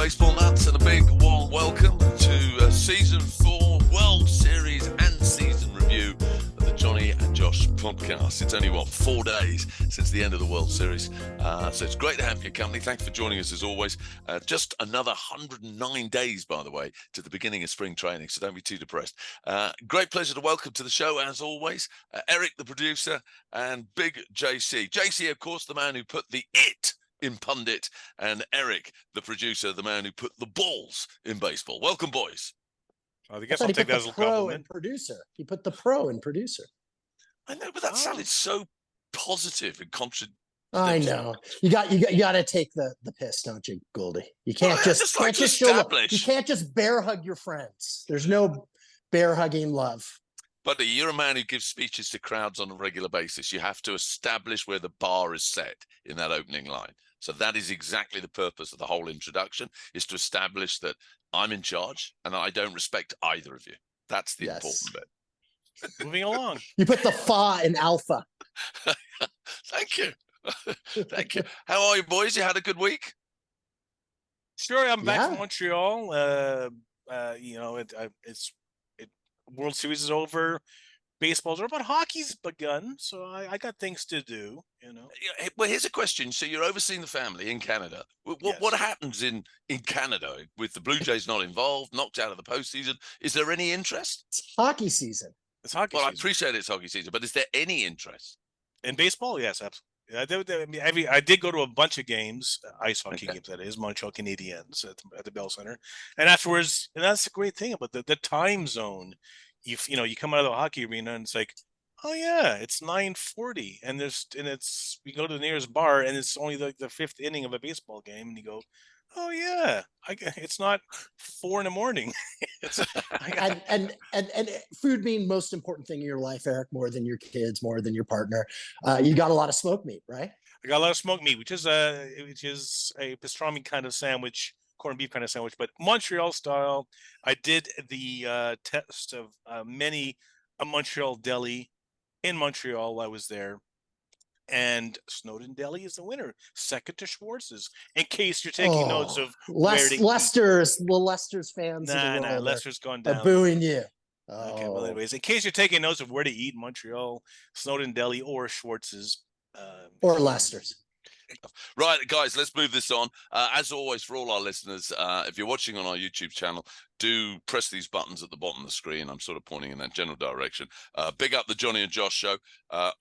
baseball nuts, and a big warm welcome to Season 4 World Series and Season Review of the Jonny and Josh podcast. It's only, 4 days since the end of the World Series, so it's great to have your company. Thanks for joining us as always. Just another 109 days, by the way, to the beginning of spring training, so don't be too depressed. Great pleasure to welcome to the show, as always, Erik, the producer, and Big JC. JC, of course, the man who put the it in pundit, and Erik, the producer, the man who put the balls in baseball. Welcome, boys. I guess I'll take that as a compliment. Producer. He put the pro in producer. I know, but that sounded so positive and contradictory. I know. You got to take the piss, don't you, Goldie? You can't you can't just bear hug your friends. There's no bear hugging love. Buddy, you're a man who gives speeches to crowds on a regular basis. You have to establish where the bar is set in that opening line. So that is exactly the purpose of the whole introduction, is to establish that I'm in charge and I don't respect either of you. That's the important bit. Moving along. You put the fa in alpha. Thank you. Thank you. How are you, boys? You had a good week? Sure, I'm back from Montreal. It's World Series is over. Baseball's over, but hockey's begun, so I got things to do, Well, here's a question. So you're overseeing the family in Canada. What happens in Canada with the Blue Jays not involved, knocked out of the postseason? Is there any interest? It's hockey season. It's hockey season. I appreciate it's hockey season, but is there any interest? In baseball? Yes, absolutely. I did go to a bunch of games, ice hockey games, that is, Montreal Canadiens at the Bell Center. And afterwards, and that's the great thing about the time zone. You come out of the hockey arena and it's like, oh yeah, it's 9:40, and we go to the nearest bar and it's only the fifth inning of a baseball game, and you go, oh yeah, it's not 4 a.m. and food being most important thing in your life, Erik, more than your kids, more than your partner. You got a lot of smoked meat, right? I got a lot of smoked meat, which is a pastrami kind of sandwich, corned beef kind of sandwich, but Montreal style. I did the test of a Montreal deli in Montreal while I was there, and Snowden Deli is the winner, second to Schwartz's. In case you're taking notes of Lester's fans. Lester's gone down. Are booing you. Okay, well, anyways, in case you're taking notes of where to eat in Montreal, Snowden Deli or Schwartz's, or Lester's. Right, guys, let's move this on. As always, for all our listeners, if you're watching on our YouTube channel, do press these buttons at the bottom of the screen. I'm sort of pointing in that general direction. Big up the Jonny and Josh show.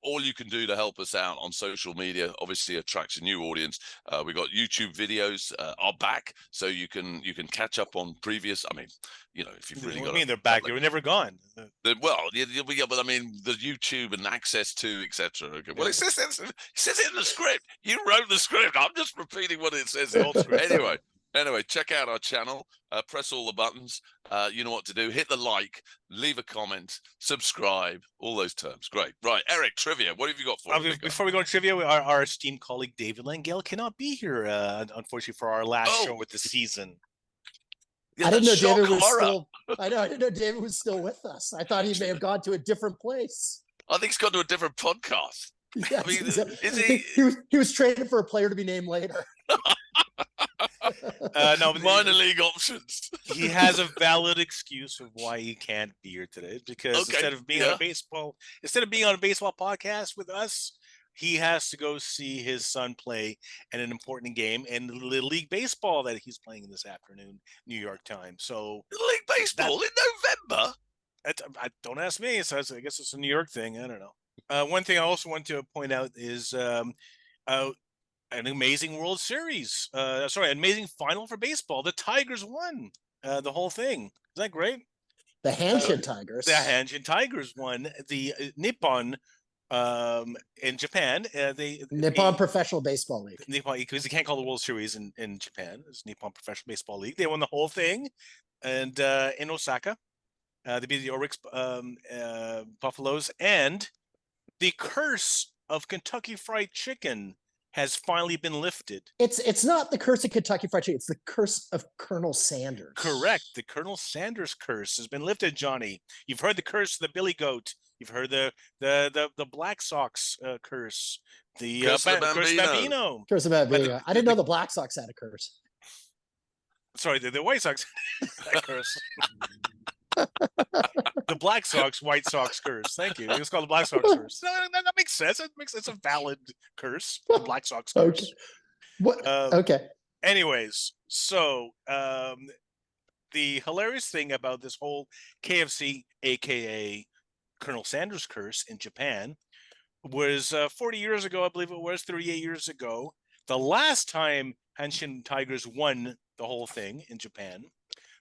All you can do to help us out on social media obviously attracts a new audience. We got YouTube videos are back, so you can catch up on previous. I mean, if you've really got. I mean, they're back. They were never gone. But I mean, the YouTube and access to etc. Okay. Well, it says it in the script. You wrote the script. I'm just repeating what it says. Anyway, check out our channel. Press all the buttons. You know what to do. Hit the like, leave a comment, subscribe, all those terms. Great. Right, Erik, trivia. What have you got for us? Before we go to trivia, our esteemed colleague David Langell cannot be here, unfortunately, for our last show with the season. Yeah, I didn't know David was still. I didn't know David was still with us. I thought he may have gone to a different place. I think he's gone to a different podcast. Yes, I mean, is he? He was traded for a player to be named later. No, minor league options. He has a valid excuse of why he can't be here today, because instead of being on a baseball podcast with us, he has to go see his son play in an important game in the Little League Baseball that he's playing this afternoon, New York time. So Little League Baseball in November. Don't ask me. So I guess it's a New York thing. I don't know. One thing I also want to point out is an amazing World Series. Amazing final for baseball. The Tigers won the whole thing. Is that great? The Hanshin Tigers. The Hanshin Tigers won the Nippon in Japan. Nippon Professional Baseball League. Nippon, because you can't call the World Series in Japan. It's Nippon Professional Baseball League. They won the whole thing, and in Osaka, they beat the Oryx Buffaloes, and the curse of Kentucky Fried Chicken has finally been lifted. It's not the curse of Kentucky Fried Chicken. It's the curse of Colonel Sanders. Correct. The Colonel Sanders curse has been lifted, Jonny. You've heard the curse of the Billy Goat. You've heard the Black Sox curse. The Curse of Bambino. Curse of Bambino. I didn't know the Black Sox had a curse. Sorry, the White Sox curse. The Black Sox, White Sox curse. Thank you. It's called the Black Sox curse. No, that makes sense. It's a valid curse. The Black Sox curse. Okay. What? Okay. Anyways, so the hilarious thing about this whole KFC, aka Colonel Sanders curse in Japan, was 40 years ago, I believe it was, 38 years ago. The last time Hanshin Tigers won the whole thing in Japan,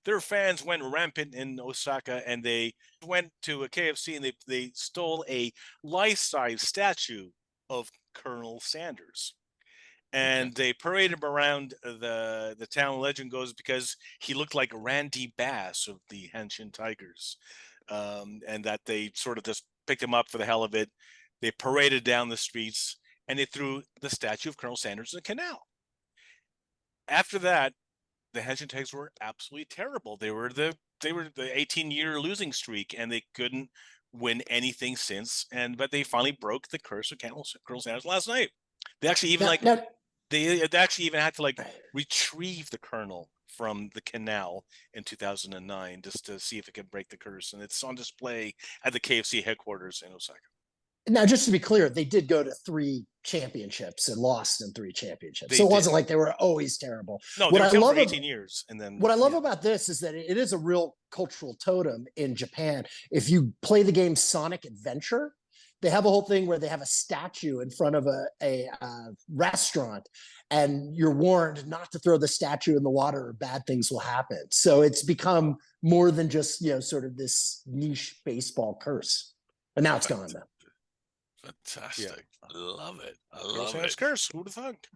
their fans went rampant in Osaka, and they went to a KFC and they stole a life-size statue of Colonel Sanders. And they paraded him around the town. Legend goes because he looked like Randy Bass of the Hanshin Tigers, and that they sort of just picked him up for the hell of it. They paraded down the streets and they threw the statue of Colonel Sanders in the canal. After that, the Hanshin Tigers were absolutely terrible. They were the 18-year losing streak, and they couldn't win anything since. But they finally broke the curse of Colonel Sanders last night. They actually even they actually even had to retrieve the Colonel from the canal in 2009 just to see if it could break the curse, and it's on display at the KFC headquarters in Osaka. Now, just to be clear, they did go to 3 championships and lost in 3 championships. So it wasn't like they were always terrible. No, they were for 18 years. And then what I love about this is that it is a real cultural totem in Japan. If you play the game Sonic Adventure, they have a whole thing where they have a statue in front of a restaurant, and you're warned not to throw the statue in the water or bad things will happen. So it's become more than just, sort of this niche baseball curse. And now it's gone, though. Fantastic. Yeah. I love it. I love it. Curse. Who'd have thought?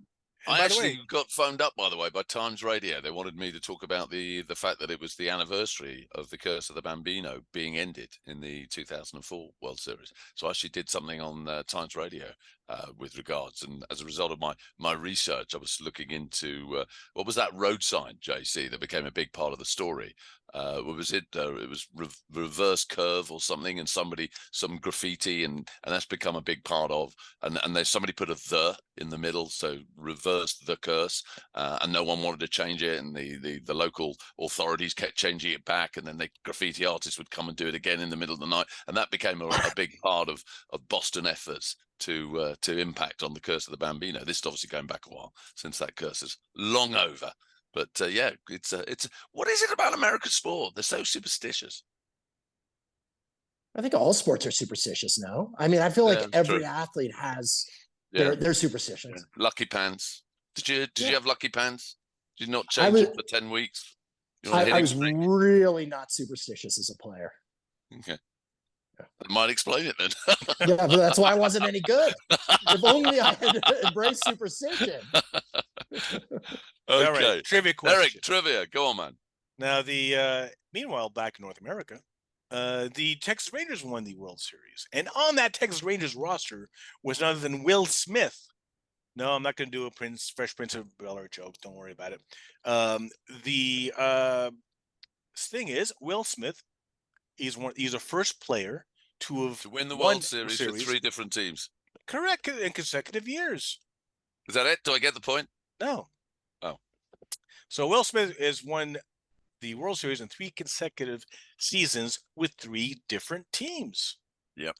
I actually got phoned up, by the way, by Times Radio. They wanted me to talk about the fact that it was the anniversary of the Curse of the Bambino being ended in the 2004 World Series. So I actually did something on Times Radio with regards. And as a result of my research, I was looking into what was that road sign, JC, that became a big part of the story. What was it? It was reverse curve or something, and some graffiti, and that's become a big part of. And there's somebody put a "the" in the middle, so reverse the curse, and no one wanted to change it, and the local authorities kept changing it back, and then the graffiti artists would come and do it again in the middle of the night, and that became a big part of Boston efforts to impact on the Curse of the Bambino. This is obviously going back a while since that curse is long over. But yeah, it's what is it about American sport? They're so superstitious. I think all sports are superstitious now. I mean, I feel like every athlete has their superstitions. Yeah. Lucky pants. Did you have lucky pants? Did you not change it for 10 weeks? I was really not superstitious as a player. Okay. That might explain it then. Yeah, but that's why I wasn't any good. If only I had embraced superstition. Okay. Right. Trivia question. Erik, trivia. Go on, man. Now, meanwhile, back in North America, the Texas Rangers won the World Series. And on that Texas Rangers roster was none other than Will Smith. No, I'm not going to do a Fresh Prince of Bel-Air joke. Don't worry about it. The thing is, Will Smith, he's a first player to win the World Series for 3 different teams. Correct, in consecutive years. Is that it? Do I get the point? No. Oh. So Will Smith has won the World Series in 3 consecutive seasons with 3 different teams. Yep.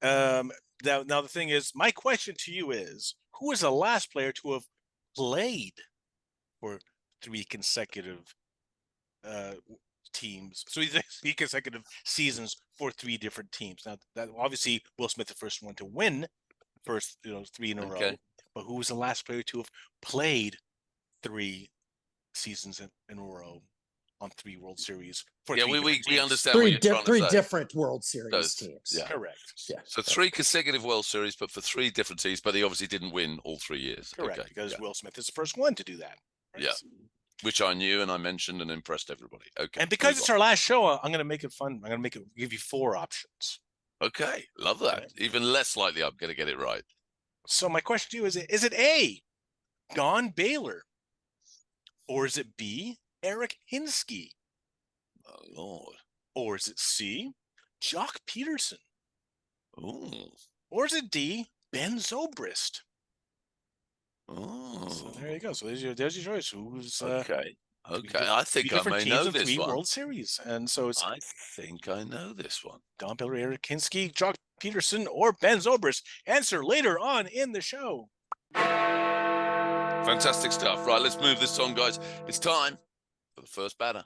Now the thing is, my question to you is, who is the last player to have played for 3 consecutive teams? So 3 consecutive seasons for 3 different teams. Now, that obviously Will Smith, the first one to win, first 3 in a row. But who was the last player to have played 3 seasons in a row on 3 World Series? We understand what you're trying to say. 3 different World Series teams. Yeah. Correct. Yeah. So 3 consecutive World Series, but for 3 different teams, but they obviously didn't win all 3 years. Correct, because Will Smith is the first one to do that. Right? Yeah. Which I knew and I mentioned and impressed everybody. Okay. And because it's our last show, I'm going to make it fun. I'm going to give you 4 options. Okay. Love that. Okay. Even less likely I'm going to get it right. So my question to you is it A, Don Baylor, or is it B, Erik Hinske? Oh, Lord. Or is it C, Jock Peterson? Ooh. Or is it D, Ben Zobrist? Oh. So there you go. So there's your choice. Who's okay? Okay, I Three think I different may teams know and this three one. World Series, and so it's I think I know this one. Don Biller, Erik Kinski, Jock Peterson, or Ben Zobrist. Answer later on in the show. Fantastic stuff. Right, let's move this on, guys. It's time for the first batter.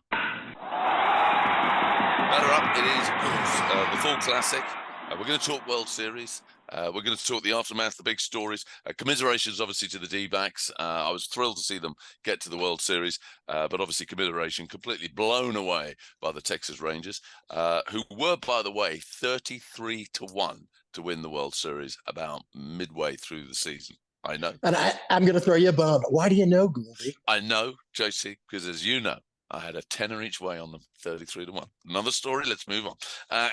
Batter up, it is, of course, the Fall Classic. We're going to talk World Series. We're going to talk the aftermath, the big stories. Commiserations, obviously, to the D-backs. I was thrilled to see them get to the World Series, but obviously commiseration completely blown away by the Texas Rangers, who were, by the way, 33-1 to win the World Series about midway through the season. I know. And I'm going to throw you a bone. Why do you know, Gouldy? I know, JC, because as you know, I had a tenner each way on them, 33-1. Another story. Let's move on.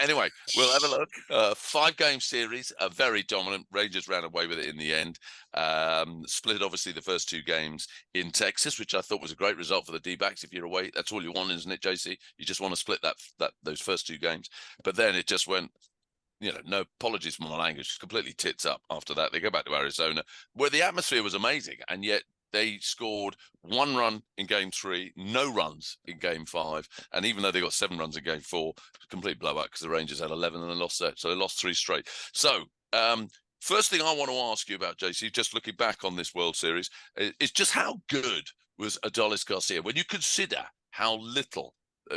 Anyway, we'll have a look. 5-game series, a very dominant. Rangers ran away with it in the end. Split, obviously, the first 2 games in Texas, which I thought was a great result for the D-backs. If you're away, that's all you want, isn't it, JC? You just want to split those first 2 games. But then it just went, no apologies for my language, completely tits up after that. They go back to Arizona, where the atmosphere was amazing, and yet they scored 1 run in game 3, no runs in game 5, and even though they got 7 runs in game 4, complete blowout because the Rangers had 11 and they lost that, so they lost 3 straight. So, first thing I want to ask you about, JC, just looking back on this World Series, is just how good was Adolis Garcia when you consider how little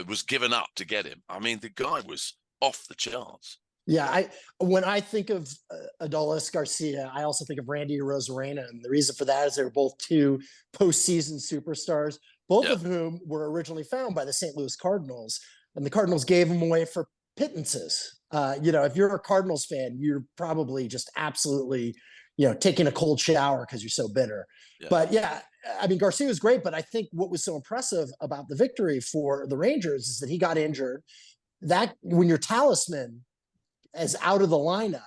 was given up to get him? I mean, the guy was off the charts. Yeah, when I think of Adolis Garcia, I also think of Randy Arozarena, and the reason for that is they were both 2 postseason superstars, both of whom were originally found by the St. Louis Cardinals, and the Cardinals gave them away for pittances. If you're a Cardinals fan, you're probably just absolutely, taking a cold shower because you're so bitter. Yeah. But yeah, I mean, Garcia was great, but I think what was so impressive about the victory for the Rangers is that he got injured. That when your talisman as out of the lineup,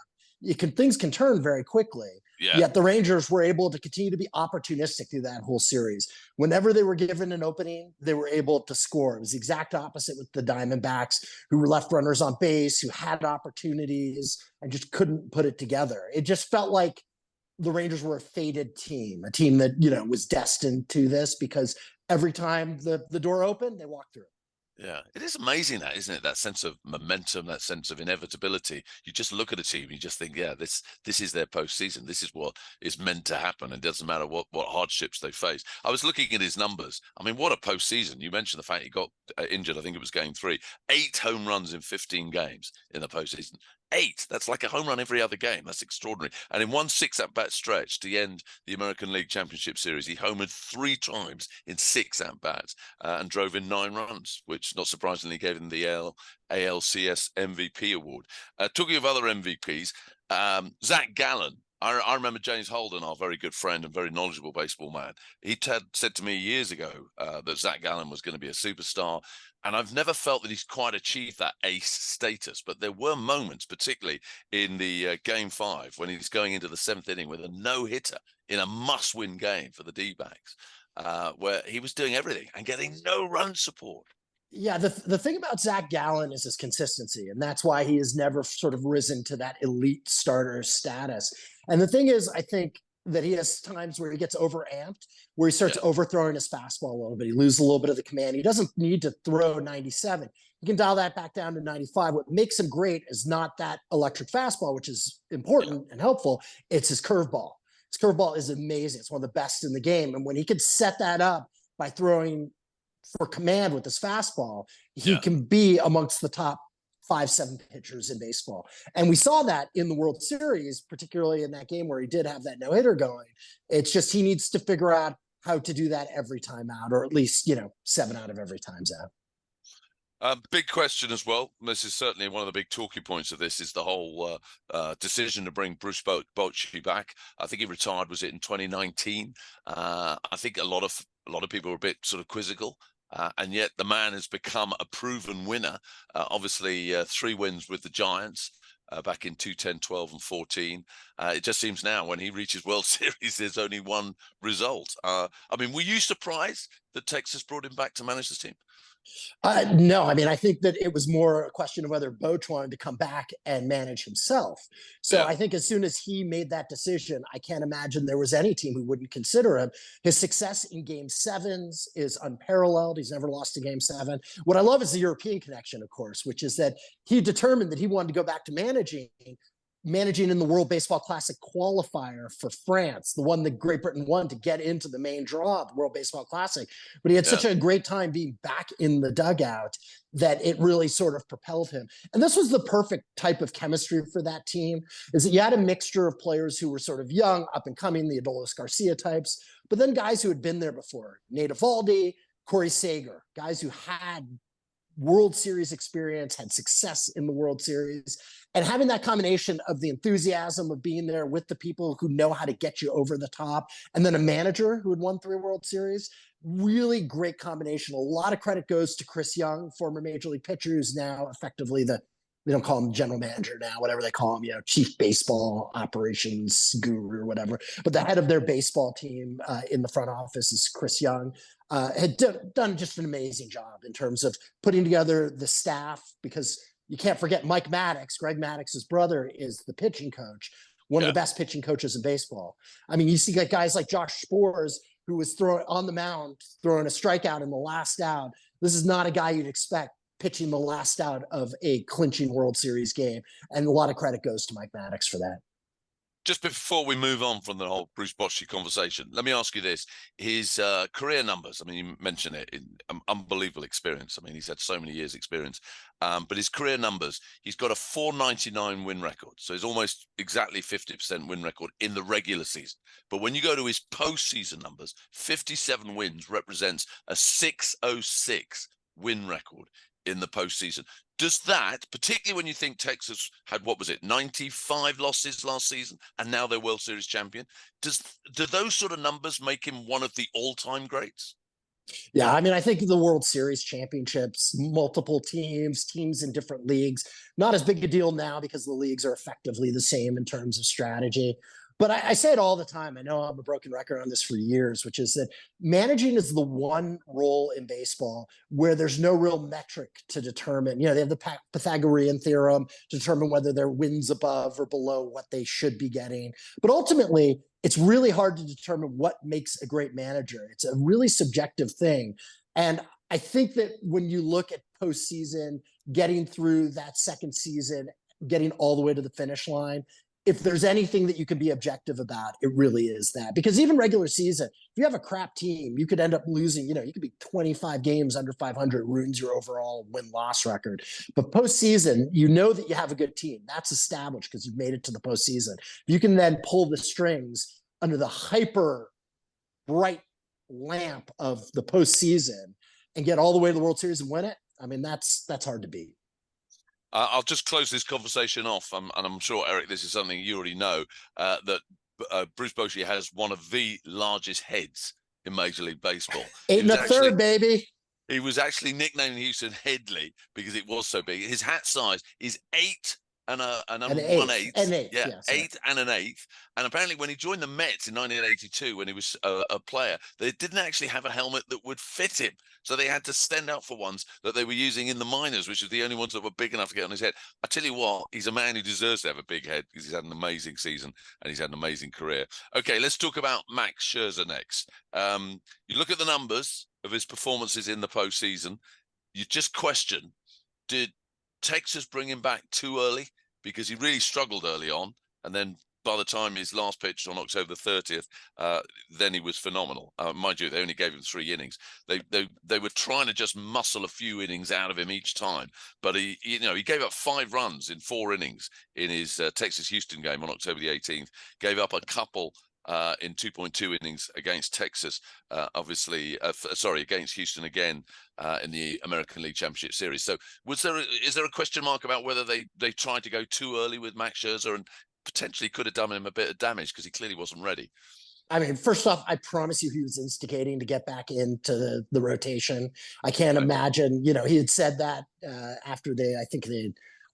things can turn very quickly. Yeah. Yet the Rangers were able to continue to be opportunistic through that whole series. Whenever they were given an opening, they were able to score. It was the exact opposite with the Diamondbacks, who were left runners on base, who had opportunities and just couldn't put it together. It just felt like the Rangers were a fated team, a team that, was destined to this, because every time the door opened, they walked through it. Yeah, it is amazing that, isn't it? That sense of momentum, that sense of inevitability. You just look at a team, you just think, yeah, this is their postseason. This is what is meant to happen. It doesn't matter what hardships they face. I was looking at his numbers. I mean, what a postseason. You mentioned the fact he got injured. I think it was game 3. 8 home runs in 15 games in the postseason. 8. That's like a home run every other game. That's extraordinary. And in one 6 at-bat stretch to end the American League Championship Series, he homered 3 times in 6 at-bats and drove in 9 runs, which not surprisingly gave him the ALCS MVP award. Talking of other MVPs, Zach Gallen. I remember James Holden, our very good friend and very knowledgeable baseball man. He said to me years ago that Zach Gallen was going to be a superstar. And I've never felt that he's quite achieved that ace status. But there were moments, particularly in the game 5, when he's going into the 7th inning with a no-hitter in a must-win game for the D-backs, where he was doing everything and getting no run support. Yeah, the thing about Zach Gallen is his consistency, and that's why he has never sort of risen to that elite starter status. And the thing is, I think that he has times where he gets overamped, where he starts overthrowing his fastball a little bit. He loses a little bit of the command. He doesn't need to throw 97. You can dial that back down to 95. What makes him great is not that electric fastball, which is important and helpful. It's his curveball. His curveball is amazing. It's one of the best in the game. And when he could set that up by throwing for command with his fastball, he can be amongst the top 5-7 pitchers in baseball. And we saw that in the World Series, particularly in that game where he did have that no-hitter going. It's just he needs to figure out how to do that every time out, or at least, 7 out of every time's out. Big question as well. This is certainly one of the big talking points of this, is the whole decision to bring Bruce Bochy back. I think he retired, was it in 2019? I think a lot of people were a bit sort of quizzical. And yet the man has become a proven winner. Obviously, 3 wins with the Giants back in 2010, 12, and 14. It just seems now when he reaches World Series, there's only one result. I mean, were you surprised that Texas brought him back to manage this team? No, I mean, I think that it was more a question of whether Boch wanted to come back and manage himself. So I think as soon as he made that decision, I can't imagine there was any team who wouldn't consider him. His success in game sevens is unparalleled. He's never lost a game seven. What I love is the European connection, of course, which is that he determined that he wanted to go back to managing in the World Baseball Classic qualifier for France, the one that Great Britain won to get into the main draw of the World Baseball Classic. But he had such a great time being back in the dugout that it really sort of propelled him. And this was the perfect type of chemistry for that team, is that you had a mixture of players who were sort of young, up and coming, the Adolis Garcia types, but then guys who had been there before, Nate Eovaldi, Corey Seager, guys who had World Series experience, had success in the World Series, and having that combination of the enthusiasm of being there with the people who know how to get you over the top, and then a manager who had won 3 World Series, really great combination. A lot of credit goes to Chris Young, former Major League pitcher, who's now effectively they don't call him general manager now, whatever they call him, chief baseball operations guru or whatever. But the head of their baseball team in the front office is Chris Young. Had done just an amazing job in terms of putting together the staff, because you can't forget Mike Maddox, Greg Maddox's brother, is the pitching coach, one of the best pitching coaches in baseball. I mean, you see guys like Josh Sborz, who was throwing on the mound, throwing a strikeout in the last out. This is not a guy you'd expect pitching the last out of a clinching World Series game. And a lot of credit goes to Mike Maddox for that. Just before we move on from the whole Bruce Bochy conversation, let me ask you this. His career numbers, I mean, you mentioned it, unbelievable experience. I mean, he's had so many years experience. But his career numbers, he's got a .499 win record. So he's almost exactly 50% win record in the regular season. But when you go to his postseason numbers, 57 wins represents a .606 win record in the postseason. Does that, particularly when you think Texas had, 95 losses last season, and now they're World Series champion, do those sort of numbers make him one of the all-time greats? Yeah, I mean, I think the World Series championships, multiple teams in different leagues, not as big a deal now because the leagues are effectively the same in terms of strategy. But I say it all the time. I know I'm a broken record on this for years, which is that managing is the one role in baseball where there's no real metric to determine. They have the Pythagorean theorem to determine whether they're wins above or below what they should be getting. But ultimately, it's really hard to determine what makes a great manager. It's a really subjective thing. And I think that when you look at postseason, getting through that second season, getting all the way to the finish line, if there's anything that you can be objective about, it really is that. Because even regular season, if you have a crap team, you could end up losing, you could be 25 games under 500, ruins your overall win-loss record. But postseason, you know that you have a good team. That's established because you've made it to the postseason. You can then pull the strings under the hyper bright lamp of the postseason and get all the way to the World Series and win it. I mean, that's hard to beat. I'll just close this conversation off, and I'm sure, Erik, this is something you already know, that Bruce Bochy has one of the largest heads in Major League Baseball. 8 1/3, baby. He was actually nicknamed in Houston Headley because it was so big. His hat size is 8 and an 1/8. Yes, 8 and an 1/8. And apparently when he joined the Mets in 1982, when he was a player, they didn't actually have a helmet that would fit him. So they had to stand out for ones that they were using in the minors, which was the only ones that were big enough to get on his head. I tell you what, he's a man who deserves to have a big head because he's had an amazing season and he's had an amazing career. Okay, let's talk about Max Scherzer next. You look at the numbers of his performances in the postseason, you just question, did Texas bring him back too early? Because he really struggled early on, and then by the time his last pitch on October 30th, then he was phenomenal. Mind you, they only gave him 3 innings. They were trying to just muscle a few innings out of him each time, but he gave up 5 runs in 4 innings in his Texas-Houston game on October the 18th. Gave up a couple in 2.2 innings against Texas, against Houston again in the American League Championship Series. So is there a question mark about whether they tried to go too early with Max Scherzer and potentially could have done him a bit of damage because he clearly wasn't ready? I mean, first off, I promise you he was instigating to get back into the rotation. I can't imagine, he had said that after they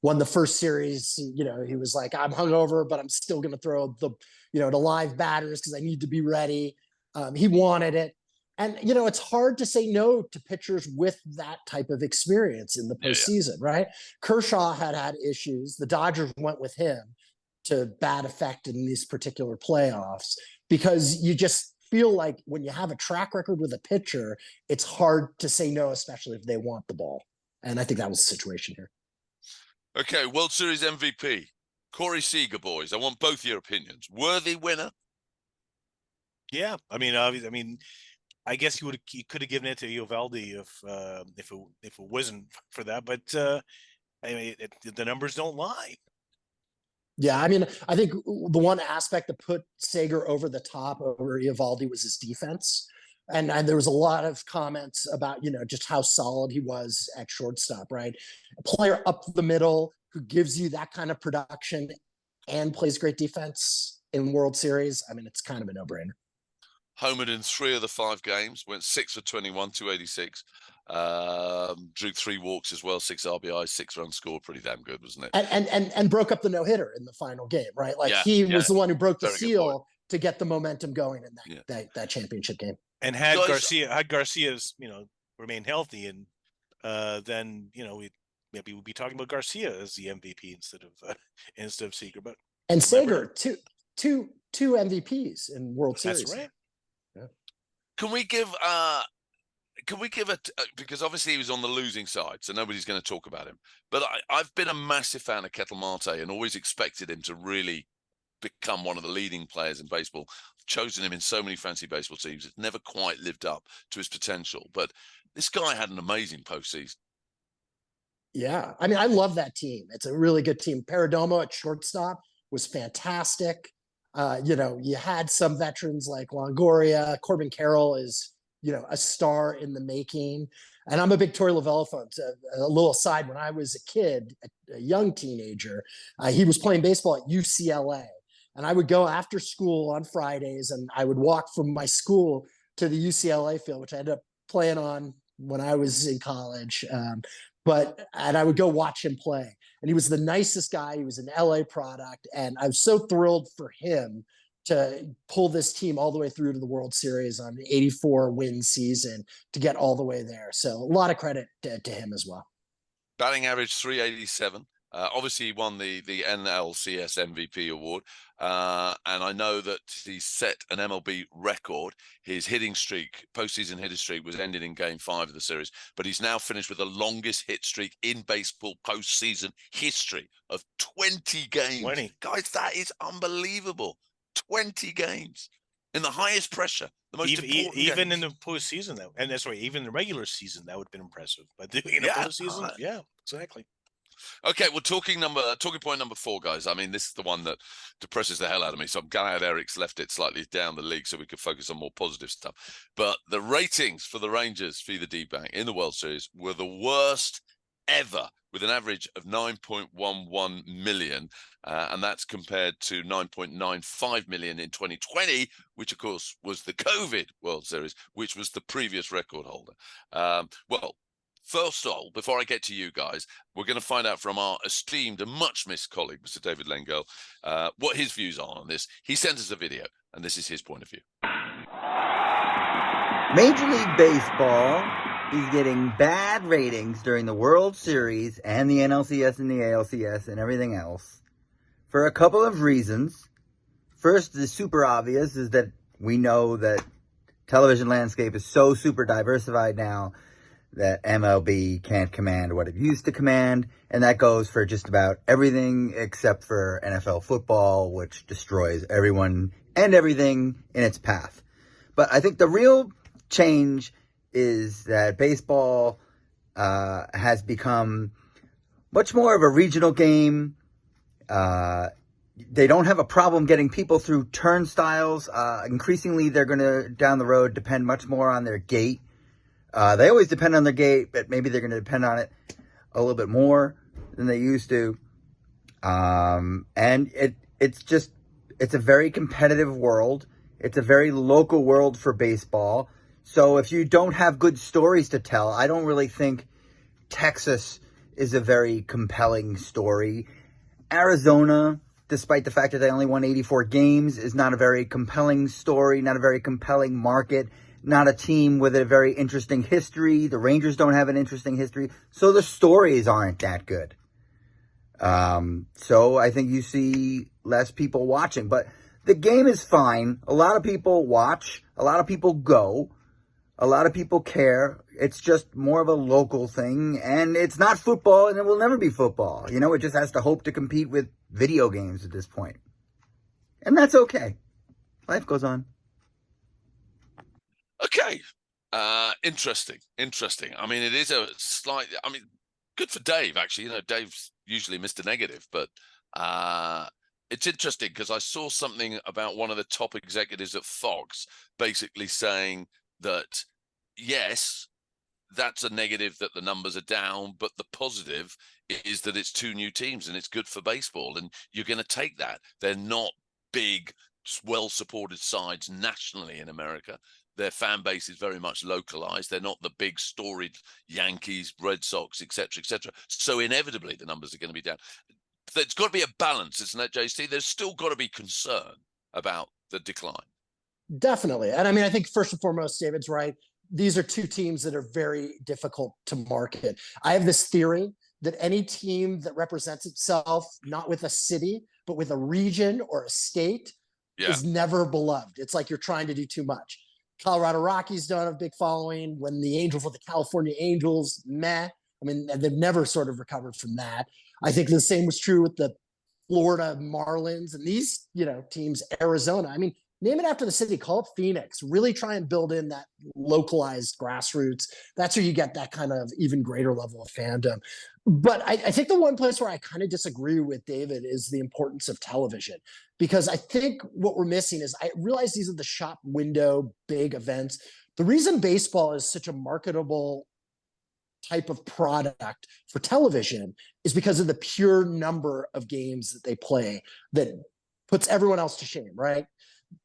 won the first series. He was like, I'm hungover, but I'm still going to throw the live batters because I need to be ready. He wanted it. And, it's hard to say no to pitchers with that type of experience in the postseason, right? Kershaw had issues. The Dodgers went with him to bad effect in these particular playoffs because you just feel like when you have a track record with a pitcher, it's hard to say no, especially if they want the ball. And I think that was the situation here. Okay, World Series MVP, Corey Seager, boys. I want both your opinions. Worthy winner? Yeah, I mean, obviously, I guess you could have given it to Eovaldi if it wasn't for that, but the numbers don't lie. Yeah, I mean, I think the one aspect that put Sager over the top over Eovaldi was his defense. And there was a lot of comments about, just how solid he was at shortstop, right? A player up the middle who gives you that kind of production and plays great defense in World Series. I mean, it's kind of a no-brainer. Homered in 3 of the 5 games, went 6 for 21, 286. Drew 3 walks as well, 6 RBIs, 6 runs scored. Pretty damn good, wasn't it? And broke up the no-hitter in the final game, right? Like he was the one who broke the seal to get the momentum going in that championship game. And had Garcia's remained healthy, and then maybe we'd be talking about Garcia as the MVP instead of Seager. But Sager two MVPs in World Series. That's right. Yeah. Can we give it, because obviously he was on the losing side, so nobody's going to talk about him. But I've been a massive fan of Ketel Marte and always expected him to really become one of the leading players in baseball. I've chosen him in so many fantasy baseball teams. It's never quite lived up to his potential. But this guy had an amazing postseason. Yeah. I mean, I love that team. It's a really good team. Perdomo at shortstop was fantastic. You had some veterans like Longoria. Corbin Carroll is, a star in the making. And I'm a big Torey Lovullo fan. A little aside, when I was a kid, a young teenager, he was playing baseball at UCLA. And I would go after school on Fridays, and I would walk from my school to the UCLA field, which I ended up playing on when I was in college. And I would go watch him play. And he was the nicest guy. He was an LA product. And I was so thrilled for him to pull this team all the way through to the World Series on an 84 win season to get all the way there. So a lot of credit to him as well. Batting average 387. Obviously, he won the NLCS MVP award. And I know that he set an MLB record. His hitting streak, postseason hitting streak, was ended in Game 5 of the series. But he's now finished with the longest hit streak in baseball postseason history of 20 games. 20. Guys, that is unbelievable. 20 games in the highest pressure. The most even in the postseason, even the regular season, that would have been impressive. But in the postseason, yeah, exactly. Okay, well, talking point number 4, guys. I mean, this is the one that depresses the hell out of me. So I'm glad Erik's left it slightly down the league so we could focus on more positive stuff. But the ratings for the Rangers via the D-Bank in the World Series were the worst ever, with an average of 9.11 million. And that's compared to 9.95 million in 2020, which, of course, was the COVID World Series, which was the previous record holder. Well, first of all, before I get to you guys, we're going to find out from our esteemed and much missed colleague, Mr. David Lengo, what his views are on this. He sent us a video, and this is his point of view. Major League Baseball is getting bad ratings during the World Series and the NLCS and the ALCS and everything else for a couple of reasons. First, the super obvious is that we know that television landscape is so super diversified now that MLB can't command what it used to command, and that goes for just about everything except for NFL football, which destroys everyone and everything in its path. But I think the real change is that baseball has become much more of a regional game. They don't have a problem getting people through turnstiles. Increasingly, they're going to, down the road, depend much more on their gait. They always depend on their gait, but maybe they're going to depend on it a little bit more than they used to. And it's a very competitive world. It's a very local world for baseball. So if you don't have good stories to tell, I don't really think Texas is a very compelling story. Arizona, despite the fact that they only won 84 games, is not a very compelling story, not a very compelling market, not a team with a very interesting history. The Rangers don't have an interesting history. So the stories aren't that good. So I think you see less people watching. But the game is fine. A lot of people watch. A lot of people go. A lot of people care. It's just more of a local thing. And it's not football, and it will never be football. You know, it just has to hope to compete with video games at this point. And that's okay. Life goes on. Okay. Interesting. I mean, it is a slight, good for Dave, actually. You know, Dave's usually Mr. Negative, but it's interesting because I saw something about one of the top executives at Fox basically saying that, yes, that's a negative that the numbers are down, but the positive is that it's two new teams and it's good for baseball. And you're going to take that. They're not big, well-supported sides nationally in America. Their fan base is very much localized. They're not the big storied Yankees, Red Sox, etc., etc. So inevitably the numbers are going to be down. There's got to be a balance, isn't it, JC? There's still got to be concern about the decline. Definitely. And I mean, I think first and foremost, David's right. These are two teams that are very difficult to market. I have this theory that any team that represents itself, not with a city, but with a region or a state, is never beloved. It's like you're trying to do too much. Colorado Rockies don't have a big following. When the Angels were the California Angels, meh. I mean, they've never sort of recovered from that. I think the same was true with the Florida Marlins and these, teams, Arizona. I mean, name it after the city, call it Phoenix. Really try and build in that localized grassroots. That's where you get that kind of even greater level of fandom. But I think the one place where I kind of disagree with David is the importance of television, because I think what we're missing is, I realize these are the shop window big events. The reason baseball is such a marketable type of product for television is because of the pure number of games that they play that puts everyone else to shame, right?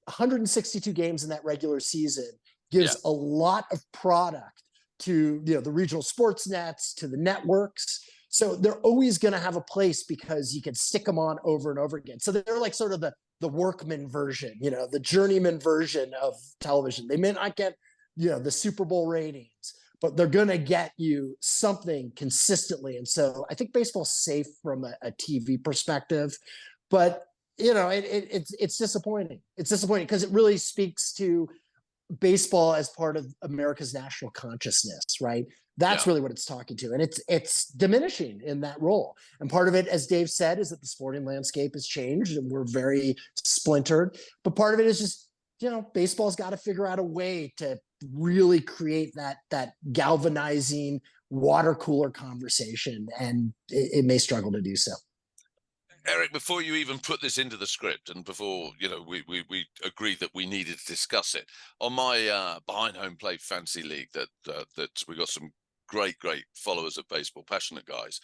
162 games in that regular season gives a lot of product to the regional sports nets, to the networks. So they're always going to have a place because you can stick them on over and over again. So they're like sort of the workman version, the journeyman version of television. They may not get the Super Bowl ratings, but they're going to get you something consistently. And so I think baseball's safe from a TV perspective, but it's disappointing. It's disappointing because it really speaks to baseball as part of America's national consciousness, right? That's really what it's talking to. And it's diminishing in that role. And part of it, as Dave said, is that the sporting landscape has changed and we're very splintered. But part of it is just, baseball's got to figure out a way to really create that galvanizing water cooler conversation. And it may struggle to do so. Erik, before you even put this into the script and before, we agreed that we needed to discuss it, on my behind home plate fantasy league that we got some great followers of baseball, passionate guys.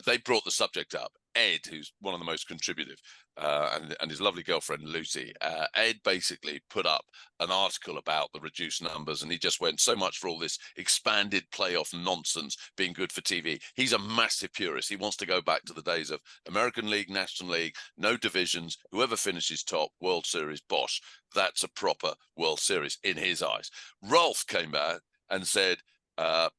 They brought the subject up. Ed, who's one of the most contributive, and his lovely girlfriend, Lucy. Ed basically put up an article about the reduced numbers, and he just went, so much for all this expanded playoff nonsense being good for TV. He's a massive purist. He wants to go back to the days of American League, National League, no divisions, whoever finishes top, World Series, bosh. That's a proper World Series in his eyes. Rolf came back and said,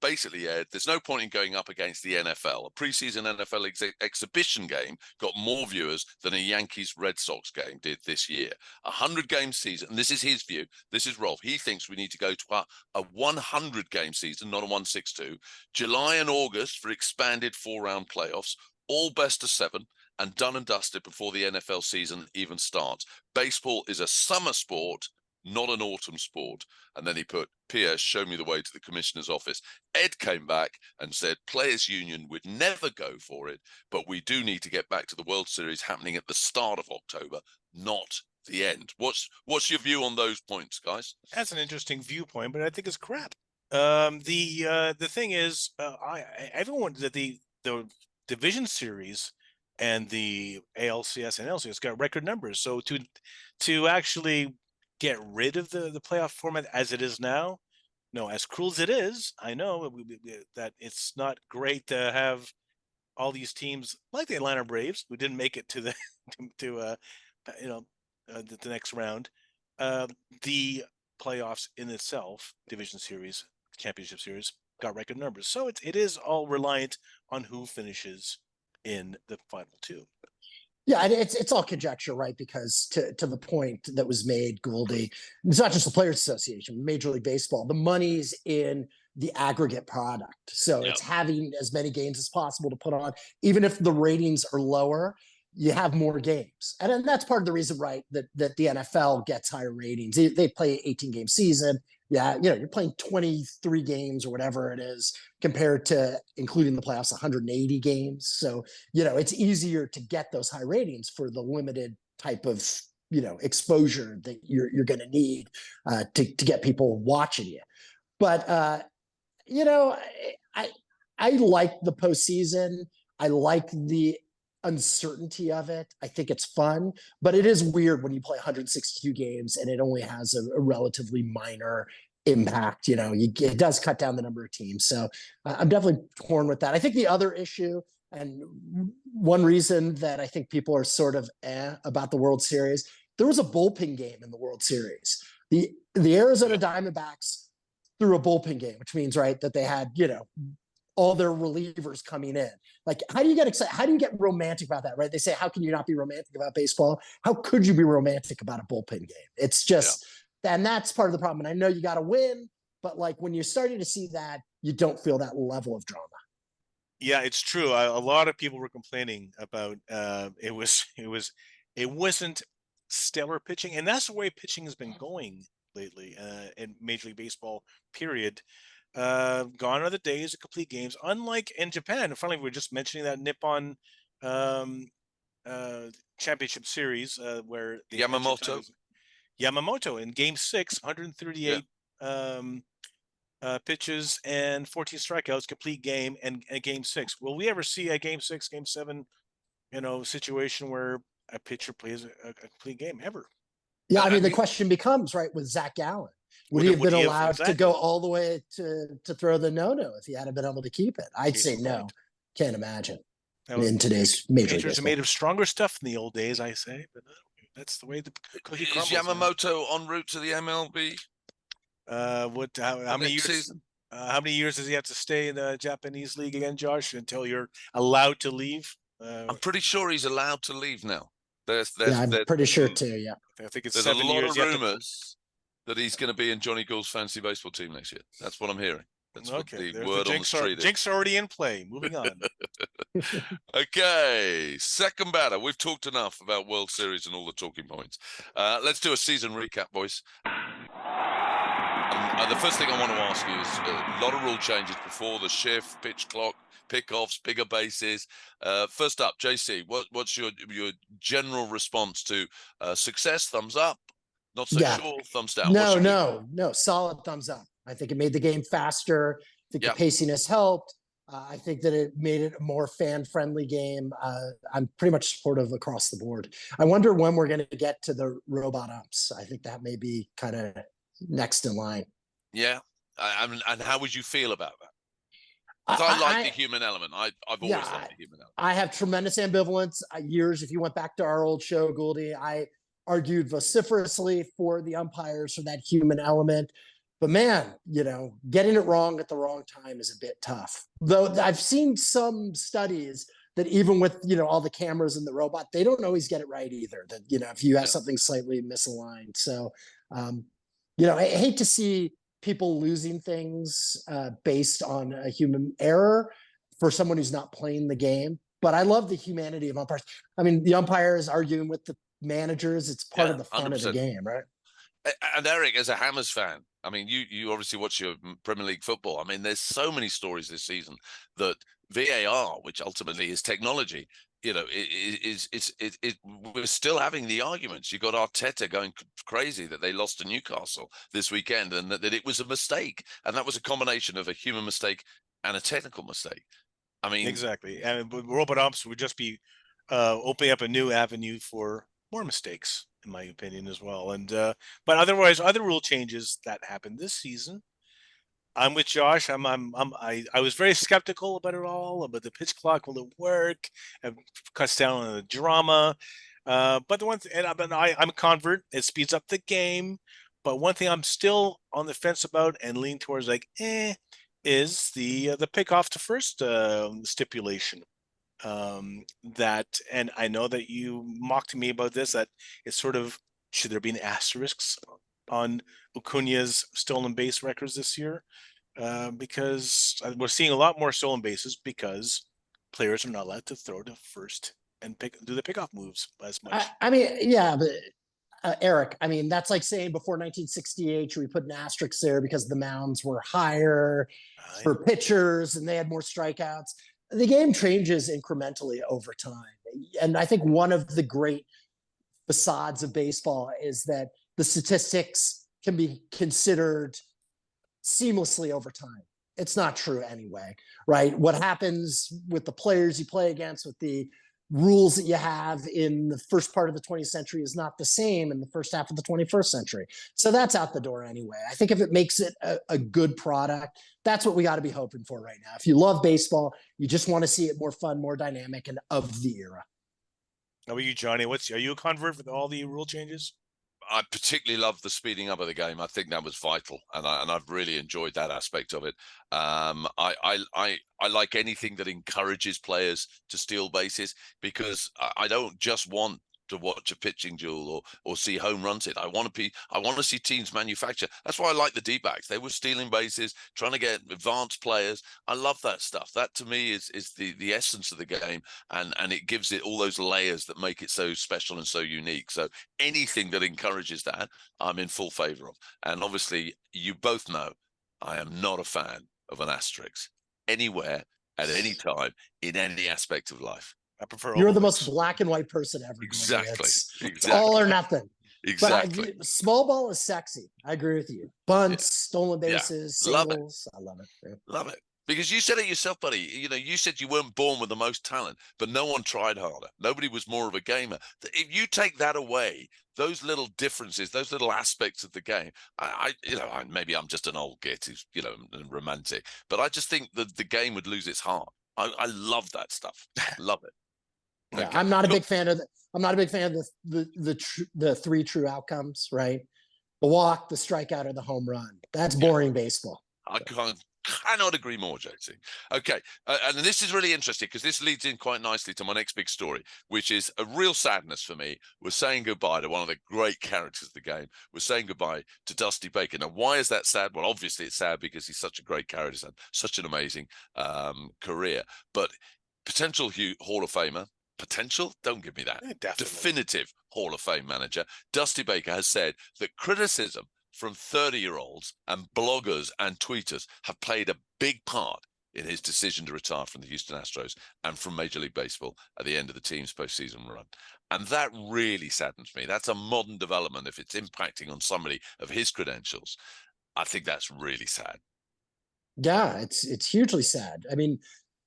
basically, Ed, there's no point in going up against the NFL. A preseason NFL exhibition game got more viewers than a Yankees-Red Sox game did this year. 100-game season, and this is his view. This is Rolf. He thinks we need to go to a 100-game season, not a 162. July and August for expanded 4-round playoffs, all best of 7, and done and dusted before the NFL season even starts. Baseball is a summer sport, not an autumn sport. And then he put, P.S. show me the way to the commissioner's office. Ed came back and said Players Union would never go for it, but we do need to get back to the World Series happening at the start of October, not the end. What's your view on those points, guys? That's an interesting viewpoint, but I think it's crap. The thing is, everyone that the division series and the ALCS and LCS got record numbers. So to actually get rid of the playoff format as it is now, no, as cruel as it is, I know that it's not great to have all these teams like the Atlanta Braves who didn't make it to the the next round. The playoffs in itself, division series, championship series, got record numbers. So it is all reliant on who finishes in the final two. Yeah, and it's all conjecture, right? Because to the point that was made, Goldie, it's not just the Players Association, Major League Baseball. The money's in the aggregate product, so Yep. it's having as many games as possible to put on, even if the ratings are lower. You have more games, and that's part of the reason, right? That the NFL gets higher ratings. They play 18-game season. Yeah, you're playing 23 games or whatever it is compared to, including the playoffs, 180 games. So, it's easier to get those high ratings for the limited type of, exposure that you're going to need to get people watching you. But, I like the postseason. I like the uncertainty of it. I think it's fun, but it is weird when you play 162 games and it only has a relatively minor impact. It does cut down the number of teams. So I'm definitely torn with that. I think the other issue, and one reason that I think people are sort of about the World Series, there was a bullpen game in the World Series. The Arizona Diamondbacks threw a bullpen game, which means, right, that they had, all their relievers coming in. Like, how do you get excited? How do you get romantic about that, right? They say, how can you not be romantic about baseball? How could you be romantic about a bullpen game? It's just, and that's part of the problem. And I know you got to win, but like when you're starting to see that, you don't feel that level of drama. Yeah, it's true. A lot of people were complaining about it wasn't stellar pitching, and that's the way pitching has been going lately in Major League Baseball, period. Gone are the days of complete games. Unlike in Japan, finally, we were just mentioning that Nippon championship series where Yamamoto in Game 6, 138 pitches and 14 strikeouts, complete game, and Game 6. Will we ever see a Game 6, Game 7, situation where a pitcher plays a complete game ever? Yeah, I mean, the question becomes, right, with Zach Gallen. Would he have been allowed to go all the way to throw the no-no if he hadn't been able to keep it? I'd say no. Can't imagine in today's Major League Baseball. Pitchers are made of stronger stuff in the old days, I say, but that's the way the cookie crumbles. Is Yamamoto en route to the MLB? How many years? How many years does he have to stay in the Japanese league again, Josh, until you're allowed to leave? I'm pretty sure he's allowed to leave now. I'm pretty sure too. Yeah, I think it's there's 7 years. There's a lot of rumors that he's going to be in Johnny Gould's fantasy baseball team next year. That's what I'm hearing. That's what the word on the street is. Jinx already in play. Moving on. Okay, second batter. We've talked enough about World Series and all the talking points. Let's do a season recap, boys. The first thing I want to ask you is a lot of rule changes before the shift, pitch clock, pickoffs, bigger bases. First up, JC, what's your general response to success? Thumbs up? Not so sure. Thumbs down. No. Solid thumbs up. I think it made the game faster. I think the pacing has helped. I think that it made it a more fan-friendly game. I'm pretty much supportive across the board. I wonder when we're going to get to the robot umps. I think that may be kind of next in line. Yeah. And how would you feel about that? I like the human element. I've always liked the human element. I have tremendous ambivalence. Years, if you went back to our old show, Goldie, I argued vociferously for the umpires for that human element. But man, getting it wrong at the wrong time is a bit tough. Though I've seen some studies that even with, all the cameras and the robot, they don't always get it right either. That, if you have something slightly misaligned. So, I hate to see people losing things based on a human error for someone who's not playing the game. But I love the humanity of umpires. I mean, the umpires arguing with the managers. It's part of the fun 100%. Of the game, right? And Erik, as a Hammers fan, I mean, you obviously watch your Premier League football. I mean, there's so many stories this season that VAR, which ultimately is technology, we're still having the arguments. You got Arteta going crazy that they lost to Newcastle this weekend and that it was a mistake. And that was a combination of a human mistake and a technical mistake. I mean, exactly. And robot umps would just be opening up a new avenue for more mistakes, in my opinion, as well. And but otherwise, other rule changes that happened this season, I'm with Josh. I was very skeptical about it all, about the pitch clock. Will it work? It cuts down on the drama. But the one thing, I'm a convert. It speeds up the game. But one thing I'm still on the fence about and lean towards is the pick-off to first stipulation. That, and I know that you mocked me about this, that it's sort of, should there be an asterisk on Acuna's stolen base records this year? Because we're seeing a lot more stolen bases because players are not allowed to throw to first and do the pickoff moves as much. I mean, yeah, but Erik, I mean, that's like saying before 1968, should we put an asterisk there because the mounds were higher for pitchers and they had more strikeouts? The game changes incrementally over time. And I think one of the great facades of baseball is that the statistics can be considered seamlessly over time. It's not true anyway, right? What happens with the players you play against, with the rules that you have in the first part of the 20th century is not the same in the first half of the 21st century. So that's out the door anyway. I think if it makes it a good product, that's what we got to be hoping for right now. If you love baseball, you just want to see it more fun, more dynamic, and of the era. How about you, Jonny? Are you a convert for all the rule changes? I particularly love the speeding up of the game. I think that was vital, and I've really enjoyed that aspect of it. I like anything that encourages players to steal bases, because I don't just want to watch a pitching duel or see home runs hit. I want to see teams manufacture. That's why I like the D-backs. They were stealing bases, trying to get advanced players. I love that stuff. That to me is the essence of the game, and it gives it all those layers that make it so special and so unique. So anything that encourages that, I'm in full favor of. And obviously, you both know I am not a fan of an asterisk anywhere, at any time, in any aspect of life. I prefer. You're the most black and white person ever. Exactly. It's all or nothing. Exactly. But small ball is sexy. I agree with you. Bunts, stolen bases, singles. I love it. Yeah. Love it. Because you said it yourself, buddy. You know, you said you weren't born with the most talent, but no one tried harder. Nobody was more of a gamer. If you take that away, those little differences, those little aspects of the game, maybe I'm just an old git who's, romantic, but I just think that the game would lose its heart. I love that stuff. Love it. Yeah, okay. I'm not a big fan of the three true outcomes, right? The walk, the strikeout, or the home run. That's boring baseball. I cannot agree more, JT. Okay, and this is really interesting because this leads in quite nicely to my next big story, which is a real sadness for me. We're saying goodbye to one of the great characters of the game. We're saying goodbye to Dusty Baker. Now, why is that sad? Well, obviously it's sad because he's such a great character, he's had such an amazing career, but potential Hall of Famer. Potential? Don't give me that. Yeah, definitive Hall of Fame manager. Dusty Baker has said that criticism from 30-year-olds and bloggers and tweeters have played a big part in his decision to retire from the Houston Astros and from Major League Baseball at the end of the team's postseason run. And that really saddens me. That's a modern development. If it's impacting on somebody of his credentials, I think that's really sad. Yeah, it's hugely sad. I mean,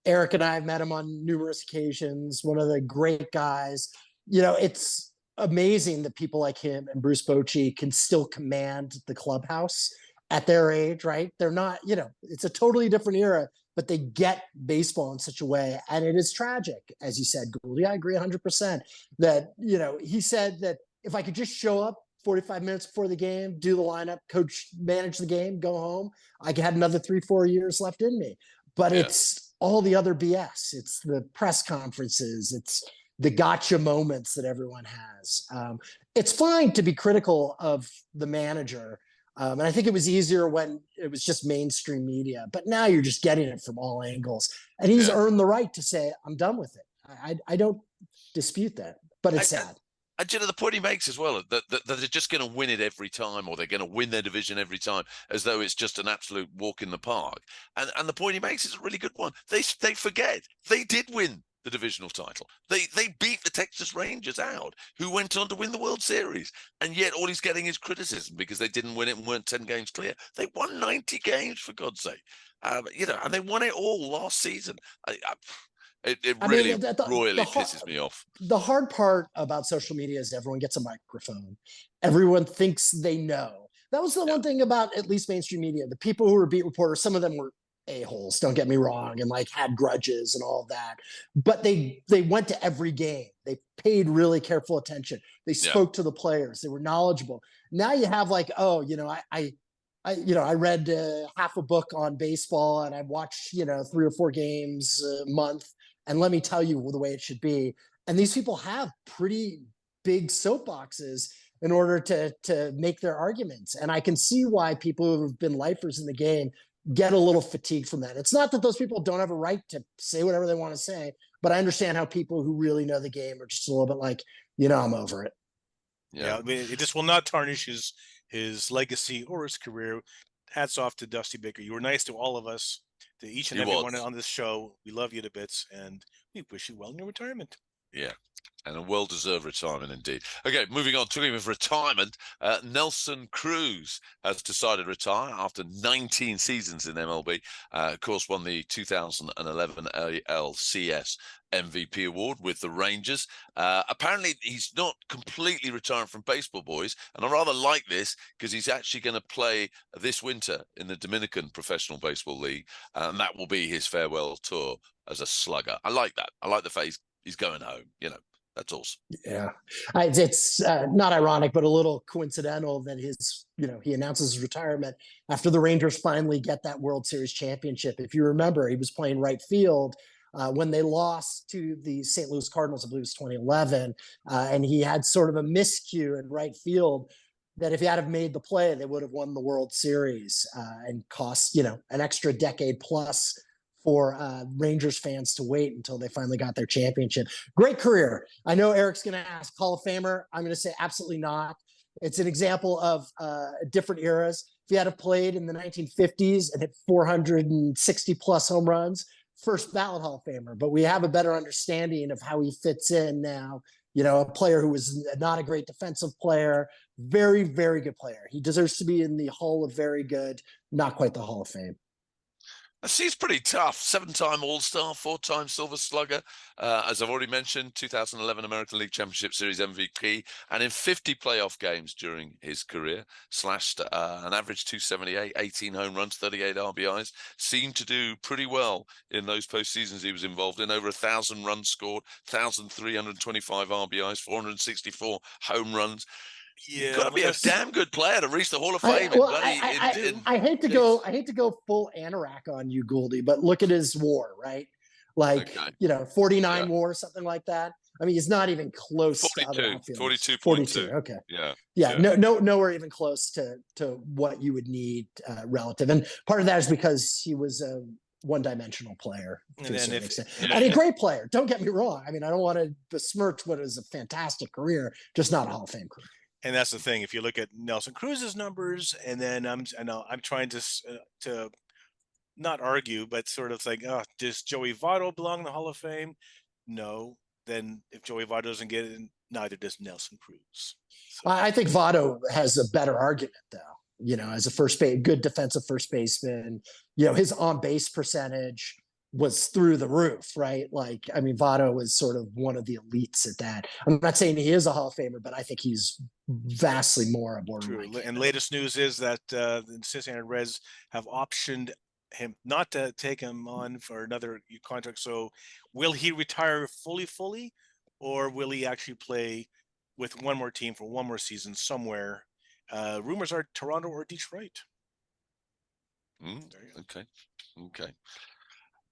Erik and I have met him on numerous occasions. One of the great guys. It's amazing that people like him and Bruce Bochy can still command the clubhouse at their age, right? They're not, it's a totally different era, but they get baseball in such a way. And it is tragic, as you said, Gould. Yeah, I agree 100% that, he said that if I could just show up 45 minutes before the game, do the lineup, coach, manage the game, go home, I could have another 3-4 years left in me. But it's all the other BS. It's the press conferences. It's the gotcha moments that everyone has. It's fine to be critical of the manager. And I think it was easier when it was just mainstream media, but now you're just getting it from all angles. And he's earned the right to say, I'm done with it. I don't dispute that, but it's sad. And the point he makes as well, that they're just going to win it every time, or they're going to win their division every time, as though it's just an absolute walk in the park. And the point he makes is a really good one. They forget they did win the divisional title. They beat the Texas Rangers out, who went on to win the World Series. And yet all he's getting is criticism because they didn't win it and weren't 10 games clear. They won 90 games, for God's sake. And they won it all last season. It really royally pisses me off. The hard part about social media is everyone gets a microphone. Everyone thinks they know. That was the one thing about at least mainstream media. The people who were beat reporters, some of them were a-holes, don't get me wrong, and like had grudges and all of that. But they went to every game. They paid really careful attention. They spoke to the players. They were knowledgeable. Now you have like, oh, I read half a book on baseball and I watched, 3 or 4 games a month. And let me tell you the way it should be. And these people have pretty big soapboxes in order to make their arguments. And I can see why people who have been lifers in the game get a little fatigued from that. It's not that those people don't have a right to say whatever they want to say, but I understand how people who really know the game are just a little bit like, I'm over it. Yeah, I mean, it just will not tarnish his legacy or his career. Hats off to Dusty Baker. You were nice to all of us, to each and every one on this show. We love you to bits, and we wish you well in your retirement. Yeah, and a well-deserved retirement indeed. Okay, moving on. Talking of retirement, Nelson Cruz has decided to retire after 19 seasons in MLB. Of course, won the 2011 ALCS MVP award with the Rangers. Apparently, he's not completely retiring from baseball, boys, and I rather like this because he's actually going to play this winter in the Dominican Professional Baseball League, and that will be his farewell tour as a slugger. I like that. I like the fact he's going home. That's awesome. Yeah, it's not ironic, but a little coincidental that he announces his retirement after the Rangers finally get that World Series championship. If you remember, he was playing right field when they lost to the St. Louis Cardinals, I believe it was 2011, and he had sort of a miscue in right field that if he had have made the play, they would have won the World Series and cost, an extra decade plus for Rangers fans to wait until they finally got their championship. Great career. I know Erik's going to ask Hall of Famer. I'm going to say absolutely not. It's an example of different eras. If he had have played in the 1950s and hit 460 plus home runs, first ballot Hall of Famer. But we have a better understanding of how he fits in now. A player who was not a great defensive player, very, very good player. He deserves to be in the Hall of Very Good, not quite the Hall of Fame. She's pretty tough. 7-time All-Star, 4-time Silver Slugger. As I've already mentioned, 2011 American League Championship Series MVP, and in 50 playoff games during his career, slashed an average 278, 18 home runs, 38 RBIs. Seemed to do pretty well in those postseasons he was involved in. Over 1,000 runs scored, 1,325 RBIs, 464 home runs. You've got to be a damn good player to reach the Hall of Fame. I hate to go full anorak on you, Gouldy, but look at his WAR, right? 49 WAR, something like that. I mean, he's not even close. 42.2. Okay. Yeah. Nowhere even close to what you would need relative. And part of that is because he was a one-dimensional player to a certain extent. And a great player. Don't get me wrong. I mean, I don't want to besmirch what is a fantastic career, just not a Hall of Fame career. And that's the thing. If you look at Nelson Cruz's numbers, and then I'm trying to not argue, but sort of like, does Joey Votto belong in the Hall of Fame? No. Then if Joey Votto doesn't get it, neither does Nelson Cruz. So. I think Votto has a better argument, though. As a good defensive first baseman, his on base percentage was through the roof, right? Votto was sort of one of the elites at that. I'm not saying he is a Hall of Famer, but I think he's vastly more a borderline. And latest news is that the Cincinnati Reds have optioned him not to take him on for another contract. So will he retire fully, or will he actually play with one more team for one more season somewhere? Rumors are Toronto or Detroit. Okay.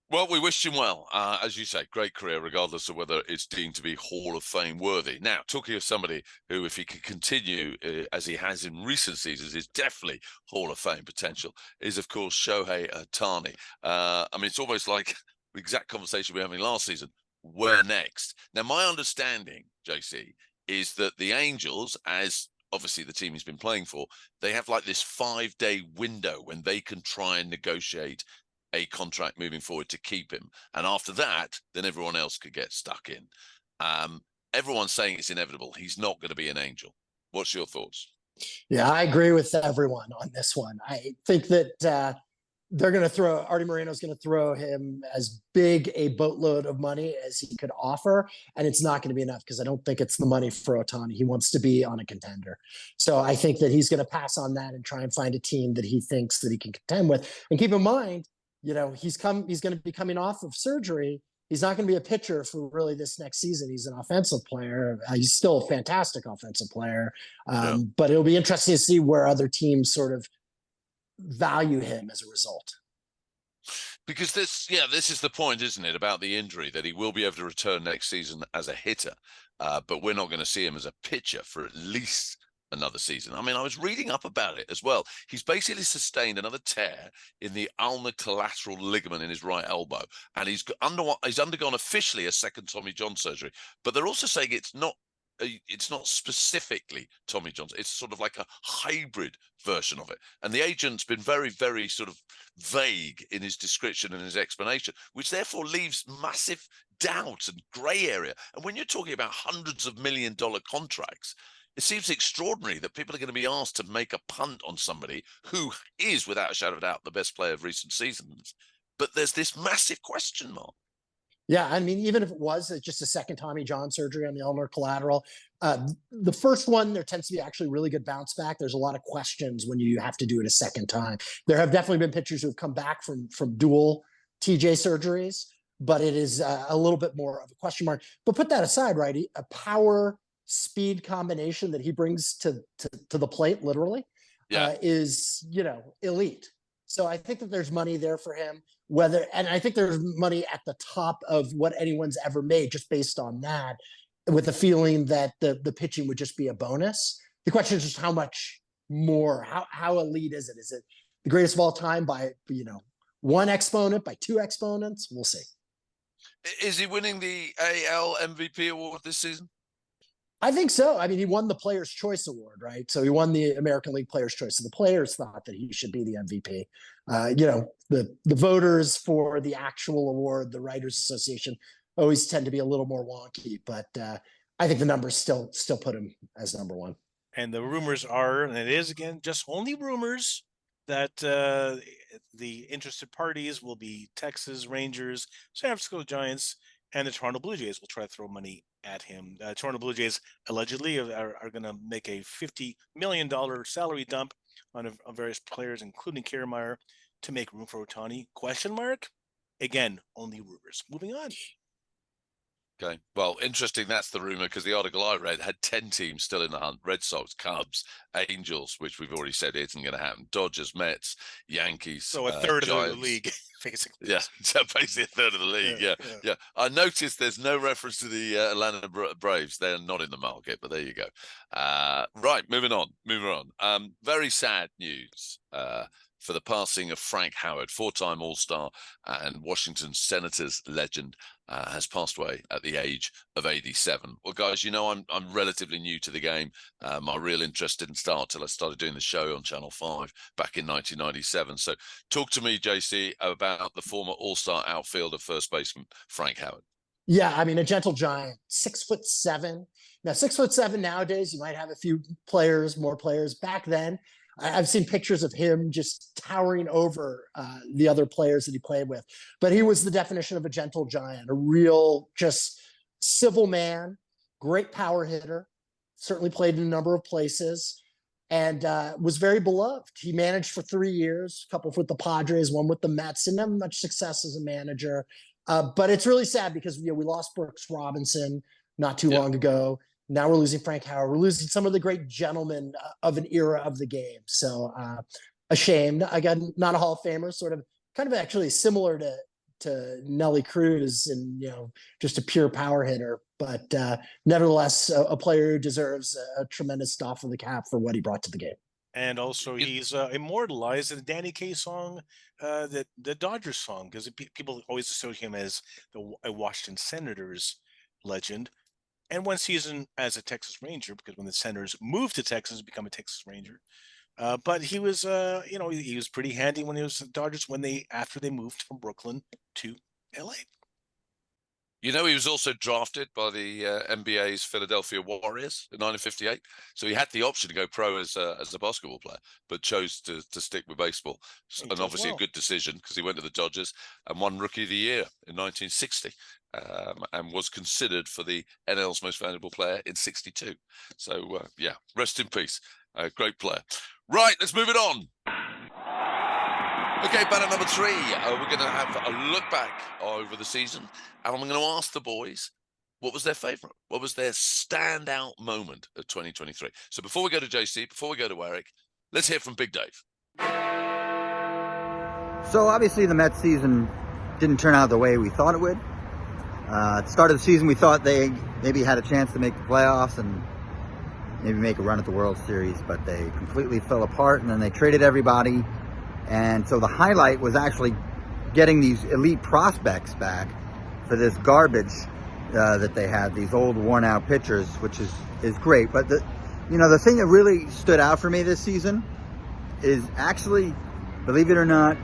Well, we wish him well. As you say, great career, regardless of whether it's deemed to be Hall of Fame worthy. Now, talking of somebody who, if he can continue as he has in recent seasons, is definitely Hall of Fame potential, is, of course, Shohei Ohtani. It's almost like the exact conversation we were having last season. Where next? Now, my understanding, JC, is that the Angels, as obviously the team he's been playing for, they have like this 5-day window when they can try and negotiate a contract moving forward to keep him, and after that then everyone else could get stuck in. Everyone's saying it's inevitable he's not going to be an Angel. What's your thoughts? Yeah, I agree with everyone on this one. I think that they're going to throw Artie Moreno's going to throw him as big a boatload of money as he could offer, and it's not going to be enough because I don't think it's the money for Ohtani. He wants to be on a contender, so I think that he's going to pass on that and try and find a team that he thinks that he can contend with. And keep in mind, he's going to be coming off of surgery. He's not going to be a pitcher for really this next season. He's an offensive player. He's still a fantastic offensive player. But it'll be interesting to see where other teams sort of value him as a result. Because this is the point, isn't it, about the injury, that he will be able to return next season as a hitter, but we're not going to see him as a pitcher for at least another season. I mean, I was reading up about it as well. He's basically sustained another tear in the ulnar collateral ligament in his right elbow, and he's undergone officially a second Tommy John surgery. But they're also saying it's not specifically Tommy John's. It's sort of like a hybrid version of it. And the agent's been very, very sort of vague in his description and his explanation, which therefore leaves massive doubt and grey area. And when you're talking about hundreds of $1 million contracts, it seems extraordinary that people are going to be asked to make a punt on somebody who is, without a shadow of a doubt, the best player of recent seasons. But there's this massive question mark. Yeah, I mean, even if it was just a second Tommy John surgery on the ulnar collateral, the first one, there tends to be actually really good bounce back. There's a lot of questions when you have to do it a second time. There have definitely been pitchers who have come back from dual TJ surgeries, but it is a little bit more of a question mark. But put that aside, right? A power speed combination that he brings to the plate, literally, is, elite. So I think that there's money there for him. And I think there's money at the top of what anyone's ever made, just based on that, with the feeling that the pitching would just be a bonus. The question is just how much more, how elite is it? Is it the greatest of all time by, one exponent, by two exponents? We'll see. Is he winning the AL MVP award this season? I think so. I mean, he won the Players' Choice Award, right? So he won the American League Players' Choice. So the players thought that he should be the MVP. The voters for the actual award, the Writers Association, always tend to be a little more wonky, but I think the numbers still put him as number one. And the rumors are, and it is again just only rumors, that the interested parties will be Texas Rangers, San Francisco Giants, and the Toronto Blue Jays will try to throw money at him. Toronto Blue Jays allegedly are going to make a $50 million salary dump on various players, including Kiermaier, to make room for Ohtani. Question mark? Again, only rumors. Moving on. Okay. Well, interesting. That's the rumor, because the article I read had 10 teams still in the hunt: Red Sox, Cubs, Angels, which we've already said isn't going to happen, Dodgers, Mets, Yankees. So a third Giants. of the league, basically. Yeah, so basically a third of the league. Yeah. I noticed there's no reference to the Atlanta Braves. They're not in the market, but there you go. Right, moving on. Very sad news for the passing of Frank Howard, four-time All-Star and Washington Senators legend, has passed away at the age of 87. Well, guys, I'm relatively new to the game. My real interest didn't start till I started doing the show on Channel 5 back in 1997. So talk to me, JC, about the former All-Star outfielder, first baseman, Frank Howard. Yeah, I mean, a gentle giant, 6'7". Now, 6'7" nowadays, you might have a few more players. Back then, I've seen pictures of him just towering over the other players that he played with. But he was the definition of a gentle giant, a real just civil man, great power hitter, certainly played in a number of places, and was very beloved. He managed for 3 years, a couple with the Padres, one with the Mets, didn't have much success as a manager. But it's really sad because we lost Brooks Robinson not too long ago. Now we're losing Frank Howard. We're losing some of the great gentlemen of an era of the game. So ashamed. I got not a Hall of Famer, kind of actually similar to Nelly Cruz, and just a pure power hitter. But nevertheless, a player who deserves a tremendous doff of the cap for what he brought to the game. And also, he's immortalized in the Danny Kaye song, the Dodgers song, because people always associate him as a Washington Senators legend. And one season as a Texas Ranger, because when the Senators moved to Texas, become a Texas Ranger. But he was, he was pretty handy when he was the Dodgers after they moved from Brooklyn to LA. He was also drafted by the NBA's Philadelphia Warriors in 1958. So he had the option to go pro as a basketball player, but chose to stick with baseball. And obviously a good decision, because he went to the Dodgers and won Rookie of the Year in 1960. And was considered for the NL's most valuable player in 62. So, rest in peace. Great player. Right, let's move it on. Okay, banner number 3. We're going to have a look back over the season, and I'm going to ask the boys what was their favourite, what was their standout moment of 2023. So before we go to JC, before we go to Erik, let's hear from Big Dave. So obviously the Mets season didn't turn out the way we thought it would. At the start of the season, we thought they maybe had a chance to make the playoffs and maybe make a run at the World Series, but they completely fell apart, and then they traded everybody. And so the highlight was actually getting these elite prospects back for this garbage that they had, these old worn-out pitchers, which is great. But the thing that really stood out for me this season is actually, believe it or not,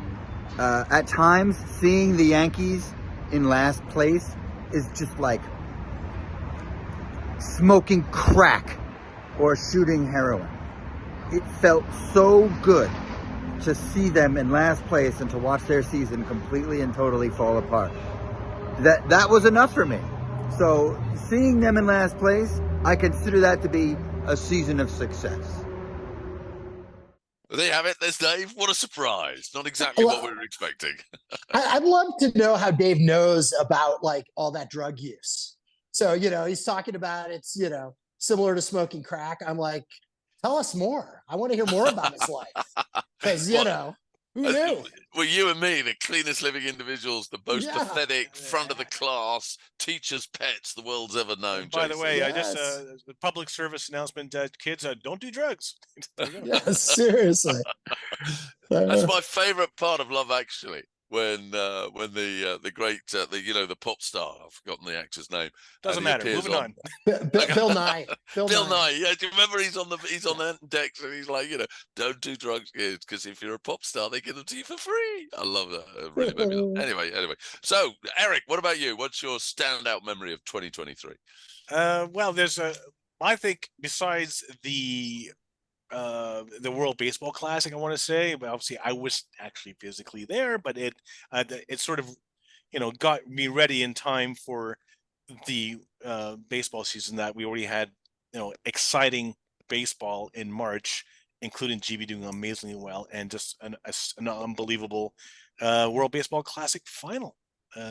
at times seeing the Yankees in last place is just like smoking crack or shooting heroin. It felt so good to see them in last place and to watch their season completely and totally fall apart. That was enough for me. So seeing them in last place, I consider that to be a season of success. There you have it. There's Dave. What a surprise. Not exactly what we were expecting. I'd love to know how Dave knows about like all that drug use. So, he's talking about it's, similar to smoking crack. I'm like, tell us more. I want to hear more about his life. Because, who knew? Well, you and me, the cleanest living individuals, the most Yeah. pathetic, front of the class, teachers' pets the world's ever known. By the way, Yes. I just the public service announcement: kids, don't do drugs. Yeah, seriously. That's my favorite part of Love Actually. When the great the pop star, I've forgotten the actor's name. Doesn't matter. Moving on. Bill Nye. Bill Nye. Yeah, do you remember he's on the decks and he's like, don't do drugs, kids, because if you're a pop star, they give them to you for free. I love that. It really made me laugh. Anyway. So, Erik, what about you? What's your standout memory of 2023? Well, there's I think besides the World Baseball Classic, I want to say, but obviously I was actually physically there, but it sort of got me ready in time for the baseball season that we already had, exciting baseball in March, including GB doing amazingly well, and just an unbelievable World Baseball Classic final.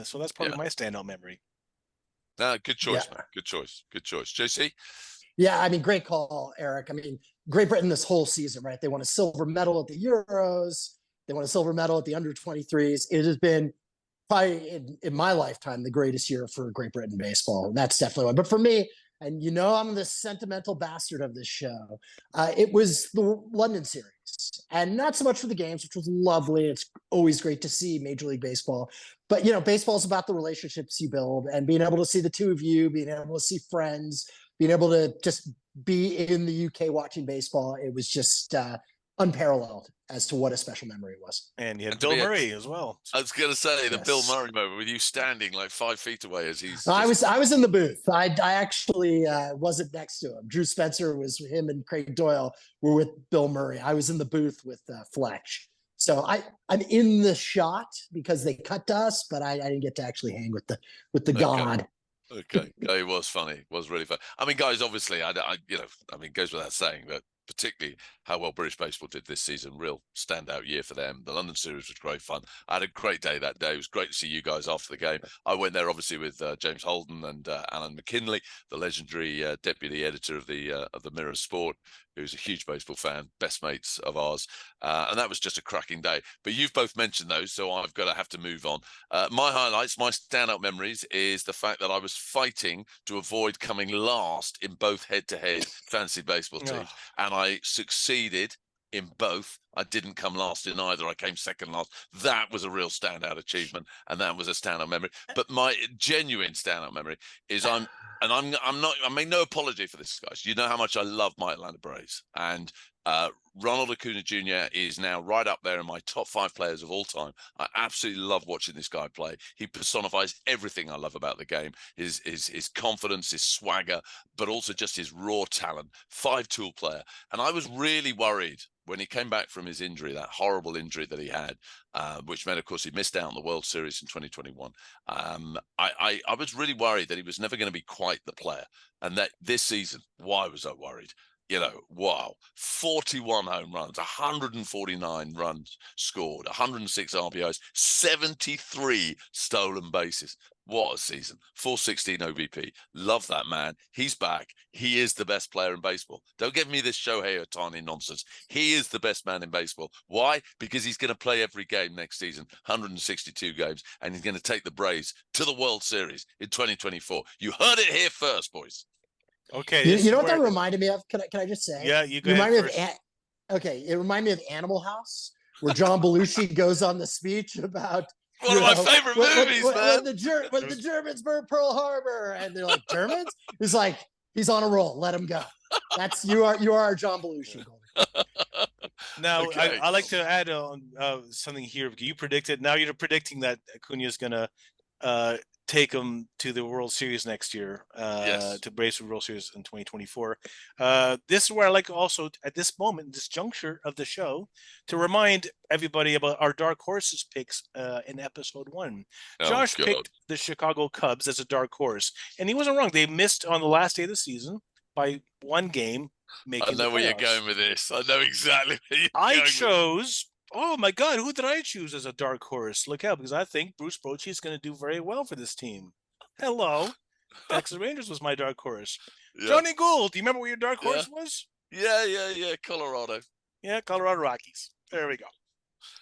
So that's probably my standout memory. Good choice, man. Good choice. JC? Yeah, I mean, great call, Erik. I mean, Great Britain this whole season, right? They won a silver medal at the Euros. They won a silver medal at the under-23s. It has been probably in my lifetime the greatest year for Great Britain baseball. That's definitely one. But for me, and I'm the sentimental bastard of this show, it was the London series. And not so much for the games, which was lovely. It's always great to see Major League Baseball. But, baseball is about the relationships you build and being able to see the two of you, being able to see friends, being able to just be in the UK watching baseball. It was just unparalleled as to what a special memory it was. And you had Bill Murray as well. I was going to say the Bill Murray moment with you standing like 5 feet away as he's. I was in the booth. I actually wasn't next to him. Drew Spencer was him, and Craig Doyle were with Bill Murray. I was in the booth with Fletch. So I'm in the shot because they cut to us, but I didn't get to actually hang with the God. Okay, it was funny. It was really fun. I mean, guys, obviously, it goes without saying that particularly how well British baseball did this season, real standout year for them. The London series was great fun. I had a great day that day. It was great to see you guys after the game. I went there obviously with James Holden and Alan McKinley, the legendary deputy editor of the Mirror of Sport, who's a huge baseball fan, best mates of ours. And that was just a cracking day. But you've both mentioned those, so I've got to have to move on. My highlights, my standout memories is the fact that I was fighting to avoid coming last in both head-to-head fantasy baseball teams. And I succeeded in both. I didn't come last in either. I came second last. That was a real standout achievement, and that was a standout memory. But my genuine standout memory is I make no apology for this, guys. You know how much I love my Atlanta Braves, and Ronald Acuna Jr. is now right up there in my top 5 players of all time. I absolutely love watching this guy play. He personifies everything I love about the game, his confidence, his swagger, but also just his raw talent, 5-tool player. And I was really worried when he came back from his injury, that horrible injury that he had, which meant, of course, he missed out on the World Series in 2021. I was really worried that he was never going to be quite the player. And that this season, why was I worried? wow, 41 home runs, 149 runs scored, 106 RBIs, 73 stolen bases. What a season. 416 OBP. Love that man. He's back. He is the best player in baseball. Don't give me this Shohei Ohtani nonsense. He is the best man in baseball. Why? Because he's going to play every game next season, 162 games, and he's going to take the Braves to the World Series in 2024. You heard it here first, boys. Okay. You know what that reminded me of? Can I just say? Yeah, you go remind ahead me first. Okay, it reminded me of Animal House, where John Belushi goes on the speech about One of my favorite movies, man. when the Germans burned Pearl Harbor, and they're like, Germans? He's like, he's on a roll. Let him go. That's you are our John Belushi. Now, Okay. I like to add on something here. You predicted. Now you're predicting that Acuna is going to take them to the World Series next year. Yes. To brace the World Series in 2024. This is where I like also at this moment, this juncture of the show, to remind everybody about our dark horses picks in episode 1. Josh picked the Chicago Cubs as a dark horse, and he wasn't wrong. They missed on the last day of the season by 1 game. I know where you're going with this. I know exactly where you're going. I chose. Oh my God, who did I choose as a dark horse? Look out, because I think Bruce Bochy is going to do very well for this team. Hello. Texas Rangers was my dark horse. Yeah. Johnny Gould, do you remember what your dark horse was? Yeah. Colorado. Yeah, Colorado Rockies. There we go.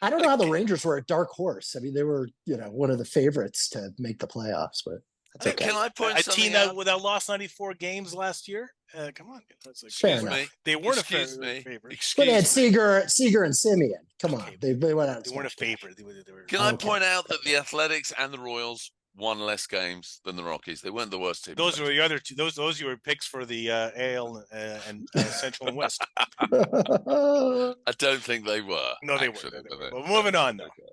I don't know how the Rangers were a dark horse. I mean, they were, one of the favorites to make the playoffs, but that's okay. Can I point something out? A team that lost 94 games last year? Come on. That's like, fair enough. They weren't a favorite. But they had Seager and Simeon. Come on. They went out. They weren't a favorite. Can I point out that the Athletics and the Royals won less games than the Rockies? They weren't the worst team. Those were the other two. Those were picks for the AL and Central and West. I don't think they were. No, they weren't. Well, moving on, though. Okay.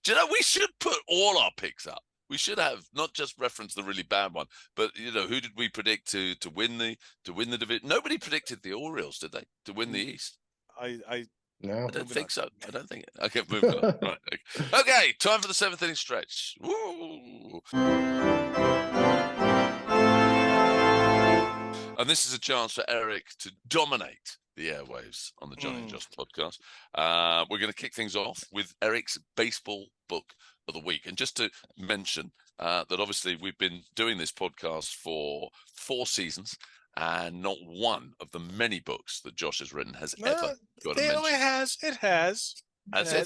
Do you know, we should put all our picks up. We should have not just reference the really bad one, but who did we predict to win the division? Nobody predicted the Orioles, did they, to win the East? No, I don't think so. I don't think. Okay, moving on. Right. Okay, time for the 7th inning stretch. Woo! And this is a chance for Erik to dominate the airwaves on the Jonny and Josh podcast. We're going to kick things off with Erik's baseball book of the week. And just to mention that obviously we've been doing this podcast for 4 seasons, and not one of the many books that Josh has written has ever got a mention. It has.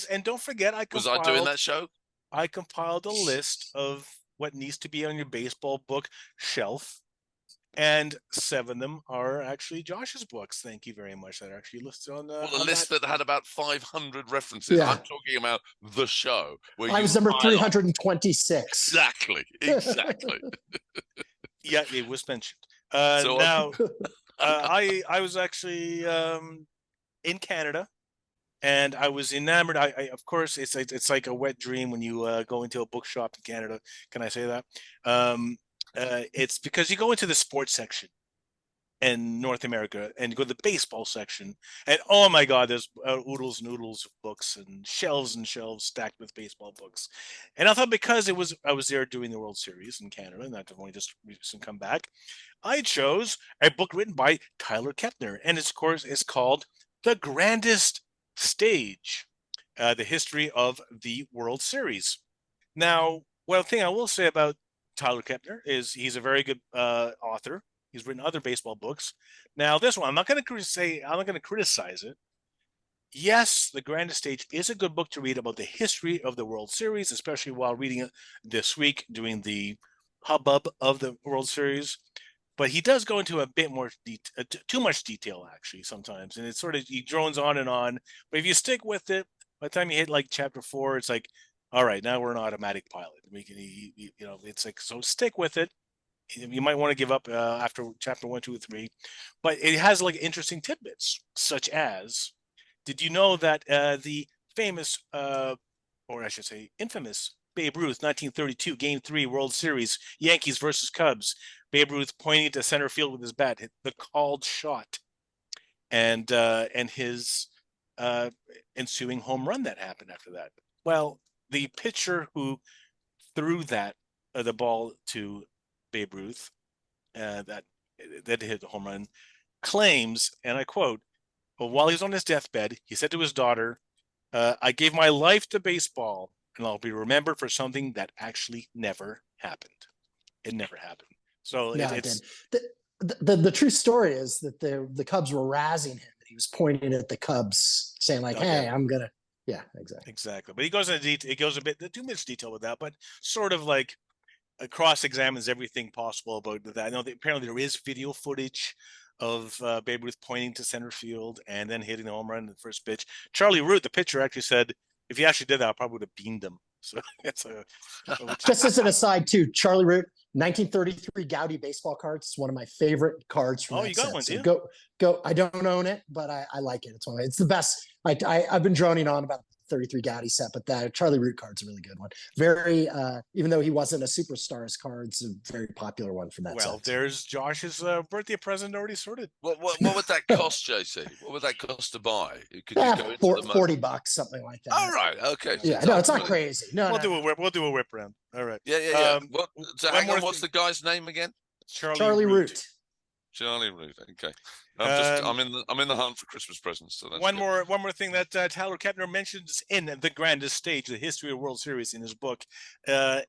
And don't forget, was I doing that show? I compiled a list of what needs to be on your baseball book shelf. And 7 of them are actually Josh's books. Thank you very much. That are actually listed on the list that had about 500 references. Yeah. I'm talking about the show. Where I was number 326. Exactly. Yeah, it was mentioned. I was actually in Canada, and I was enamored. I of course, it's like a wet dream when you go into a bookshop in Canada. Can I say that? It's because you go into the sports section in North America and you go to the baseball section, and oh my God, there's oodles and oodles of books and shelves stacked with baseball books. And I thought because I was there doing the World Series in Canada, and I've only just recently come back, I chose a book written by Tyler Kepner, and its course is called The Grandest Stage, the history of the World Series. Now, one thing I will say about Tyler Kepner is he's a very good author. He's written other baseball books. Now, this one, I'm not going to criticize it. Yes, The Grandest Stage is a good book to read about the history of the World Series, especially while reading it this week, doing the hubbub of the World Series. But he does go into a bit more too much detail, actually, sometimes. And it's sort of, he drones on and on. But if you stick with it, by the time you hit like chapter 4, it's like, all right, now we're an automatic pilot. We can, it's like, so stick with it. You might want to give up after chapter 1, 2, 3, but it has like interesting tidbits, such as, did you know that the famous, or I should say, infamous Babe Ruth 1932 Game 3 World Series, Yankees versus Cubs, Babe Ruth pointing to center field with his bat, hit the called shot, and his ensuing home run that happened after that. Well, the pitcher who threw the ball to Babe Ruth, that hit the home run, claims, and I quote, well, while he was on his deathbed, he said to his daughter, I gave my life to baseball, and I'll be remembered for something that actually never happened. It never happened. So No, it's the true story is that the Cubs were razzing him. He was pointing at the Cubs, saying like, "Hey, I'm gonna." Yeah, exactly. But he goes into detail. It goes a bit too much detail with that, but sort of like cross-examines everything possible about that. I know that apparently there is video footage of Babe Ruth pointing to center field and then hitting the home run in the first pitch. Charlie Root, the pitcher, actually said, if he actually did that, I probably would have beamed him. So it's just as an aside too, Charlie Root, 1933 Gaudy baseball cards. It's one of my favorite cards from that you got set. one, so do you? Go. I don't own it, but I like it. It's the best. I've been droning on about 33 Gaudy set, but that Charlie Root card's a really good one. Very, even though he wasn't a superstar, his card's a very popular one from that set. Well, there's Josh's birthday present already sorted. What would that cost, JC? What would that cost to buy? Could you go into $40, something like that. All right, okay. Yeah, no, it's not crazy. No, we'll do a whip round. All right. Yeah. So hang on, what's the guy's name again? Charlie Root. Charlie Root. Okay. I'm in the hunt for Christmas presents. So that's one more thing that Tyler Kepner mentions in The Grandest Stage, the history of World Series in his book,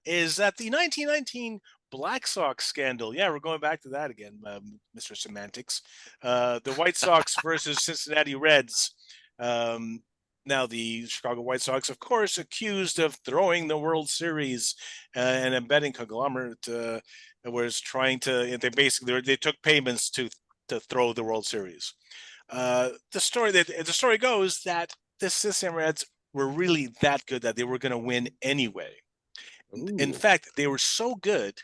is that the 1919 Black Sox scandal. Yeah, we're going back to that again, Mr. Semantics. The White Sox versus Cincinnati Reds. Now, the Chicago White Sox, of course, accused of throwing the World Series, and a betting conglomerate was trying to. They took payments to throw the World Series. The story goes that the Cincinnati Reds were really that good that they were going to win anyway. Ooh. In fact, they were so good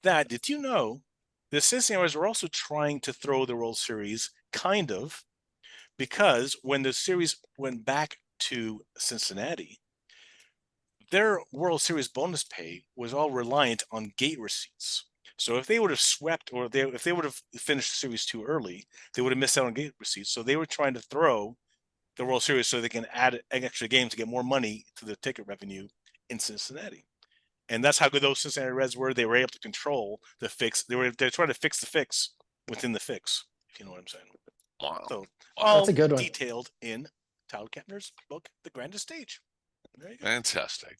that, did you know, the Cincinnati Reds were also trying to throw the World Series, kind of, because when the series went back to Cincinnati, their World Series bonus pay was all reliant on gate receipts. So if they would have swept, or if they would have finished the series too early, they would have missed out on gate receipts. So they were trying to throw the World Series so they can add an extra game to get more money to the ticket revenue in Cincinnati. And that's how good those Cincinnati Reds were. They were able to control the fix. They're trying to fix the fix within the fix, if you know what I'm saying. Wow. So that's a good one. Detailed in Tyler Kepner's book, The Grandest Stage. There you go. Fantastic.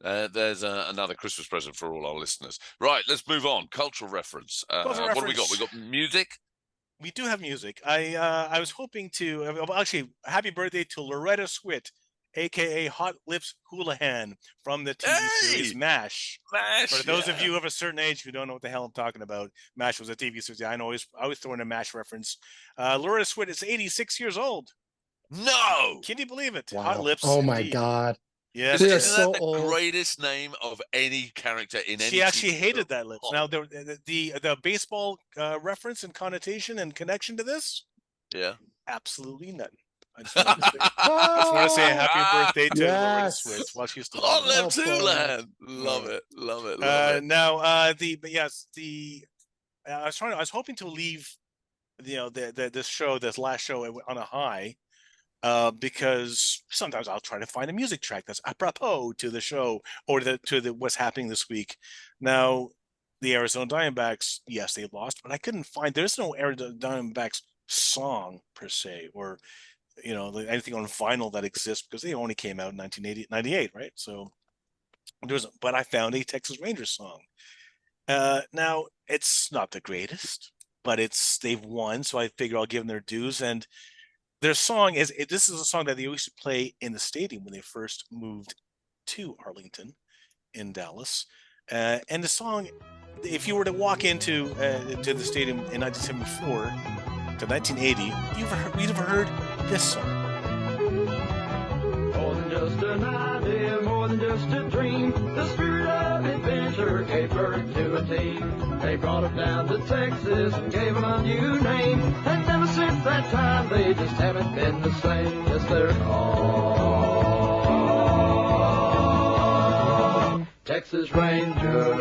There's another Christmas present for all our listeners. Right, let's move on. Cultural reference. What have we got? We got music. We do have music. I was hoping to actually, happy birthday to Loretta Swit, aka Hot Lips Houlihan from the TV series MASH. For those of you of a certain age who don't know what the hell I'm talking about, MASH was a TV series. I always throw in a MASH reference. Loretta Swit is 86 years old. No! Can you believe it? Wow. Hot Lips. Oh my indeed. God. Yes. We are Isn't so that the old. greatest name of any character in any She actually TV hated show? that Lips. Now, the baseball reference and connotation and connection to this? Yeah. Absolutely none. I just want to say a happy birthday to Loretta Swit while she's still Hot alive. Lips Houlihan. Love it. I was hoping to leave, this last show on a high, because sometimes I'll try to find a music track that's apropos to the show or to what's happening this week. Now, the Arizona Diamondbacks, yes, they lost, but I couldn't find. There's no Arizona Diamondbacks song per se, or anything on vinyl that exists, because they only came out in 1998, right? So but I found a Texas Rangers song. Now, it's not the greatest, but they've won, so I figure I'll give them their dues. And their song this is a song that they used to play in the stadium when they first moved to Arlington in Dallas. And the song, if you were to walk into to the stadium in 1974 to 1980, you'd have heard this song. More than just an idea, more than just a dream, the spirit of adventure gave birth to a team. They brought them down to Texas and gave them a new name, and ever since that time they just haven't been the same. Yes, they're called Texas Rangers.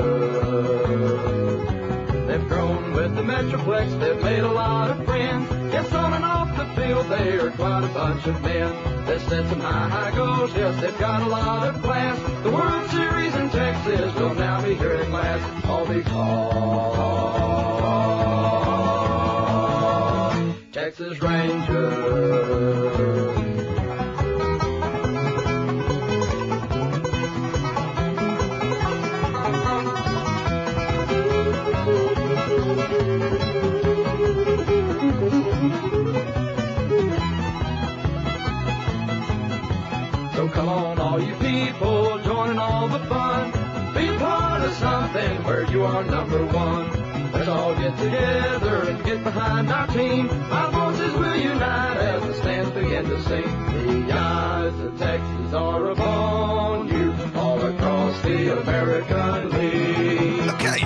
They've grown with the Metroplex, they've made a lot of friends. Yes, on and off the field, they are quite a bunch of men. They've set some high goals, yes, they've got a lot of class. The World Series in Texas will now be here at last, all because Texas Rangers. So come on, all you people, join in all the fun. Be a part of something where you are number one. Let's all get together and get behind our team. Our voices will unite as the stands begin to sing. The eyes of Texas are upon you all across the American League. Okay,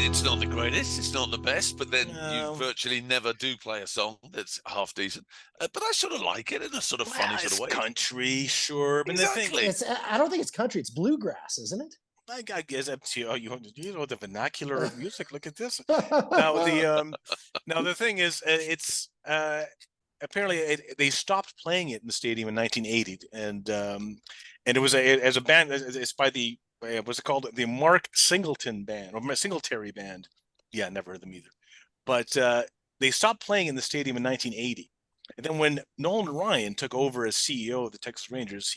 it's not the greatest, it's not the best, but then No. you virtually never do play a song that's half decent. But I sort of like it in a sort of funny sort It's of way. country, sure. But Exactly. I don't think it's country. It's bluegrass, isn't it? I guess up to you. Oh, you know the vernacular of music. Look at this. Now the thing is, it's apparently they stopped playing it in the stadium in 1980, and it was as a band. It's by the what's it called? The Mark Singleton Band or Singletary Band. Yeah, never heard them either. But they stopped playing in the stadium in 1980, and then when Nolan Ryan took over as CEO of the Texas Rangers,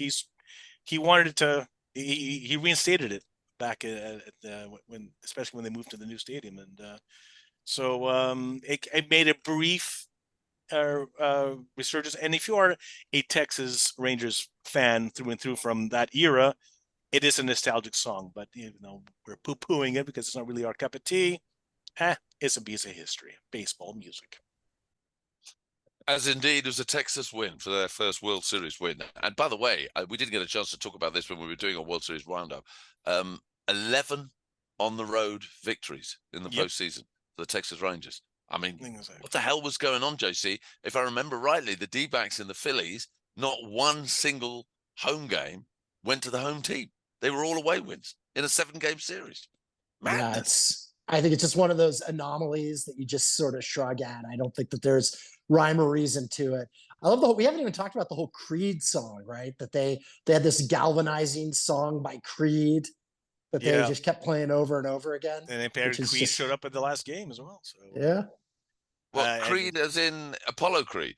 he wanted to he reinstated it back when, especially when they moved to the new stadium, and it made a brief resurgence. And if you are a Texas Rangers fan through and through from that era, it is a nostalgic song. But we're poo-pooing it because it's not really our cup of tea. It's a piece of history, baseball music. As indeed was a Texas win for their first World Series win. And by the way, we didn't get a chance to talk about this when we were doing a World Series roundup. 11 on the road victories in the postseason for the Texas Rangers. I mean, what the hell was going on, JC? If I remember rightly, the D-backs and the Phillies, not one single home game went to the home team. They were all away wins in a 7-game series. Madness. I think it's just one of those anomalies that you just sort of shrug at. I don't think that there's rhyme or reason to it. I love we haven't even talked about the whole Creed song, right? That they had this galvanizing song by Creed that they just kept playing over and over again. And Creed showed up at the last game as well. So yeah. Well, Creed as in Apollo Creed?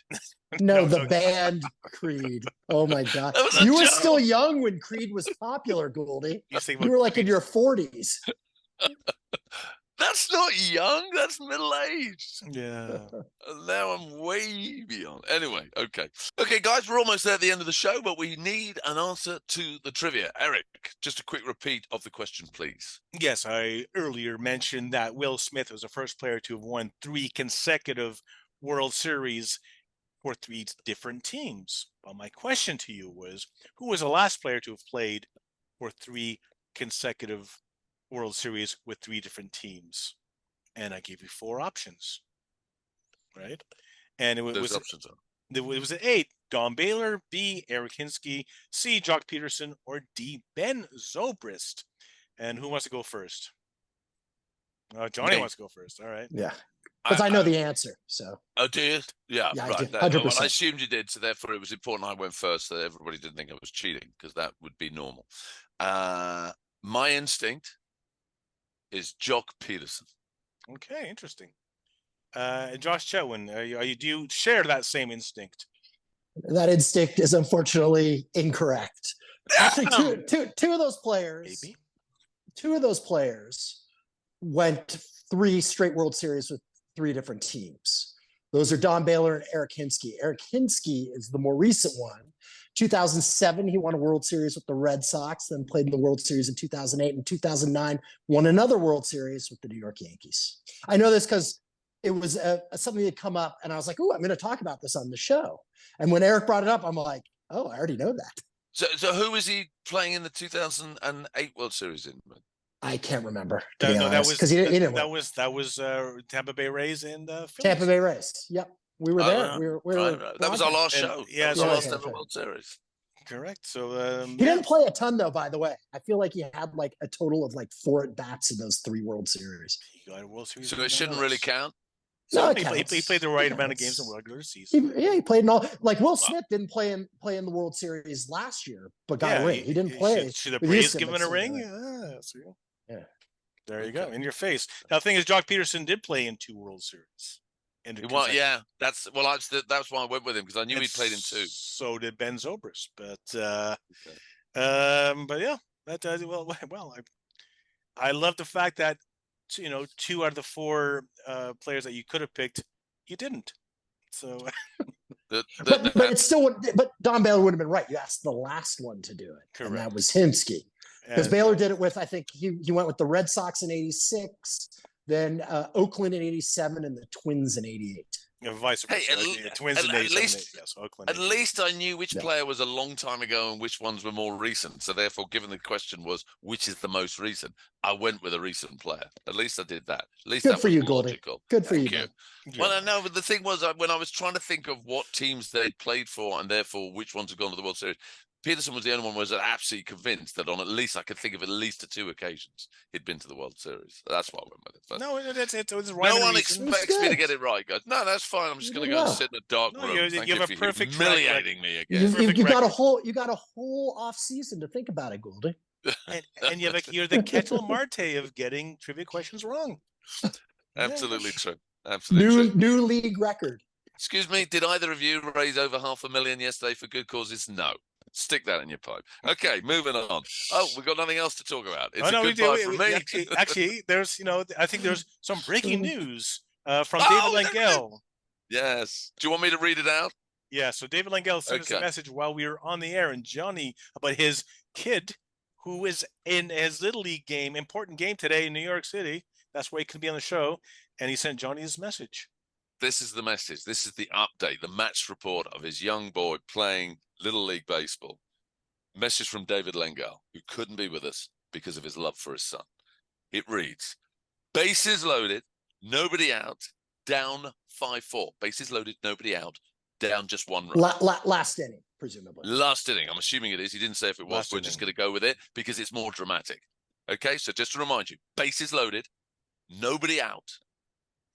No, the band Creed. Oh my God. You were still young when Creed was popular, Goldie. You were like in your 40s. That's not young. That's middle-aged. Yeah. Now I'm way beyond. Anyway, okay. Okay, guys, we're almost there at the end of the show, but we need an answer to the trivia. Erik, just a quick repeat of the question, please. Yes, I earlier mentioned that Will Smith was the first player to have won 3 consecutive World Series for 3 different teams. Well, my question to you was, who was the last player to have played for 3 consecutive World Series with 3 different teams? And I gave you 4 options, right? And it was options are. It was A, Don Baylor, B, Erik Hinske, C, Jock Peterson, or D, Ben Zobrist. And who wants to go first? Jonny wants to go first. All right. Yeah. Because I know the answer. So. Oh, do you? Yeah, yeah, right. 100%. Well, I assumed you did, so therefore it was important I went first, so everybody didn't think I was cheating, because that would be normal. My instinct is Jock Peterson. Okay, interesting. Josh Chetwin, do you share that same instinct? That instinct is unfortunately incorrect. Actually, two of those players. Maybe. 2 of those players went 3 straight World Series with 3 different teams. Those are Don Baylor and Erik Hinske. Erik Hinske is the more recent one. 2007, he won a World Series with the Red Sox, then played in the World Series in 2008. And 2009, won another World Series with the New York Yankees. I know this because it was something that had come up, and I was like, "Oh, I'm going to talk about this on the show." And when Erik brought it up, I'm like, "Oh, I already know that." So who was he playing in the 2008 World Series in? I can't remember. No, that was because he didn't. That was Tampa Bay Rays and Phillies. Tampa Bay Rays. Yep, we were there. We were that was our last show. Yeah, our last ever World Series. Correct. So he didn't play a ton, though. By the way, I feel like he had like a total of like 4 at bats in those 3 World Series. He got a World Series. So it shouldn't really count. No, he played the right amount of games in the regular season. He played in all. Like Will Smith didn't play in the World Series last year, but got a ring. He didn't play. Should the Braves give him a ring? Yeah. There you go. In your face. Now, the thing is, Jock Peterson did play in 2 World Series. Well, yeah, that's why I went with him, because I knew he'd played in 2. So did Ben Zobrist, but yeah, I love the fact that 2 out of the 4 players that you could have picked, you didn't. So, but it's still. But Don Baylor would have been right. You asked the last one to do it, correct. And that was Hemsky, because Baylor did it with. I think he went with the Red Sox in '86, then Oakland in '87, and the Twins in '88. Vice versa. Twins in '87. Yes, Oakland. At least I knew which player was a long time ago and which ones were more recent. So therefore, given the question was which is the most recent, I went with a recent player. At least I did that. At least good that for was you, logical. Goldie. Good for Thank you. Yeah. Well, I know, but the thing was, when I was trying to think of what teams they played for and therefore which ones had gone to the World Series, Peterson was the only one who was absolutely convinced that on at least, I could think of at least 2 occasions he'd been to the World Series. That's why I went with it. But no, it was right. No one expects me to get it right, guys. No, that's fine. I'm just going to go and sit in a dark room. You have a perfect humiliating me again. You got a whole off season to think about it, Goldie. and you're the Kettle Marte of getting trivia questions wrong. Absolutely true. Absolutely true. New league record. Excuse me, did either of you raise over $500,000 yesterday for good causes? No. Stick that in your pipe. Okay, moving on. Oh, we've got nothing else to talk about. It's a goodbye from me. Actually, there's, I think there's some breaking news from David Langell. Yes. Do you want me to read it out? Yeah, so David Langell sent us a message while we were on the air, and Jonny, about his kid who is in his Little League game, important game today in New York City. That's where he could be on the show, and he sent Jonny his message. This is the message. This is the update, the match report of his young boy playing Little League Baseball. Message from David Langell, who couldn't be with us because of his love for his son. It reads, bases loaded, nobody out, down 5-4. Bases loaded, nobody out, down just 1 run. Last inning, presumably. Last inning. I'm assuming it is. He didn't say if it was. We're just going to go with it because it's more dramatic. Okay, so just to remind you, bases loaded, nobody out,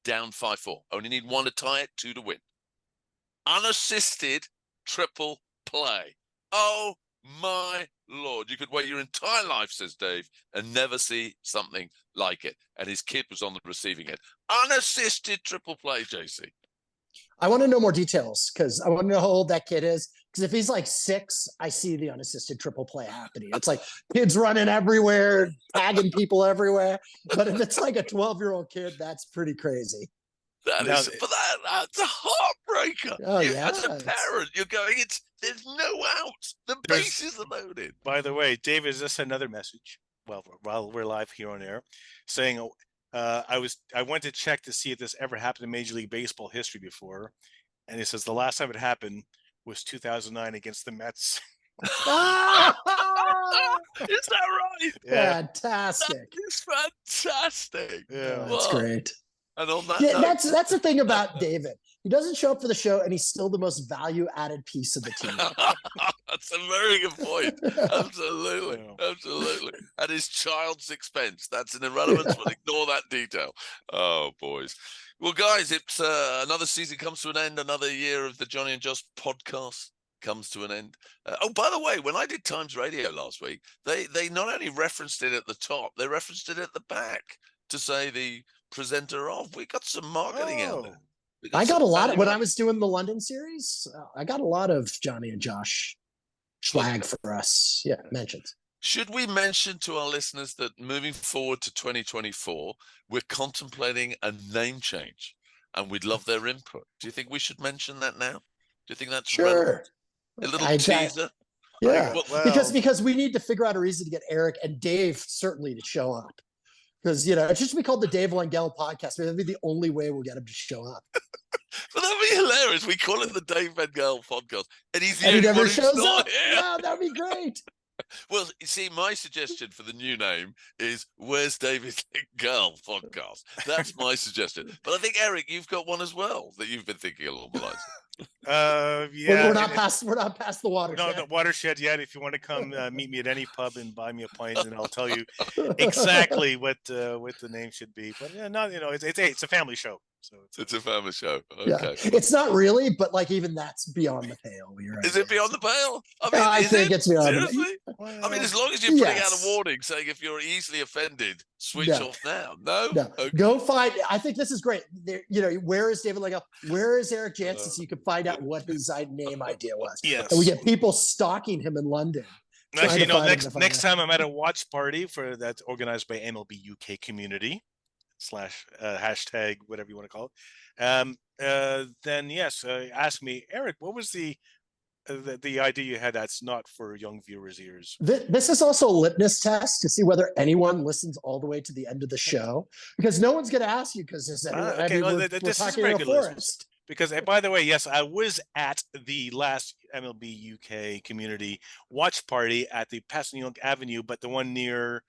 down 5-4. Only need 1 to tie it, 2 to win. Unassisted triple play. Oh my Lord. You could wait your entire life, says Dave, and never see something like it. And his kid was on the receiving end. Unassisted triple play, JC. I want to know more details, because I want to know how old that kid is. Because if he's like 6, I see the unassisted triple play happening. It's like kids running everywhere, tagging people everywhere. But if it's like a 12-year-old kid, that's pretty crazy. That's a heartbreaker. Oh, yeah. As a parent, you're going, there's no out. The bases are loaded. By the way, David, is this another message? Well, while we're live here on air, saying I went to check to see if this ever happened in Major League Baseball history before, and it says the last time it happened was 2009 against the Mets. Is that right? Yeah. Fantastic. That is fantastic. Yeah, that's great. And on that note, that's the thing about David. He doesn't show up for the show, and he's still the most value-added piece of the team. That's a very good point. Absolutely. Absolutely. At his child's expense. That's an irrelevance, but ignore that detail. Oh, boys. Well, guys, it's another season comes to an end. Another year of the Jonny and Josh podcast comes to an end. Oh, by the way, when I did Times Radio last week, they not only referenced it at the top, they referenced it at the back to say the presenter off. We got some marketing out there. I got a lot of, when I was doing the London series, I got a lot of Jonny and Josh swag for us. Yeah, mentions. Should we mention to our listeners that moving forward to 2024, we're contemplating a name change and we'd love their input? Do you think we should mention that now? Do you think that's relevant? A little teaser? Yeah, because we need to figure out a reason to get Erik and Dave certainly to show up. Because, it should be called the Dave Langell podcast. Maybe that'd be the only way we'll get him to show up. But that'd be hilarious. We call it the Dave Langell podcast. And he never shows up. Yeah, that'd be great. Well, you see, my suggestion for the new name is Where's David Langell podcast. That's my suggestion. But I think, Erik, you've got one as well that you've been thinking along the lines. Yeah, we're not past the watershed. No, the watershed yet. If you want to come meet me at any pub and buy me a pint, and I'll tell you exactly what the name should be. But it's a family show. So it's a family show. Okay. Yeah. It's not really, but even that's beyond the pale. Right. Is it beyond the pale? I think it's beyond. Seriously? I mean, as long as you're putting out Yes. a warning saying if you're easily offended, switch No. off now. No? No, Okay. go find. I think this is great. There, where is David Lego? Where is Erik Jansen? So you can find out what his name idea was. Yes. And we get people stalking him in London. Actually, next time I'm at a watch party that's organized by MLB UK community / hashtag whatever you want to call it. Then yes, ask me, Erik, what was the idea you had that's not for young viewers' ears? This is also a litmus test to see whether anyone listens all the way to the end of the show, because no one's going to ask you because this. We're this is talking in a regular. forest. Because, by the way, yes, I was at the last MLB UK community watch party at the Passagnon Avenue, but the one near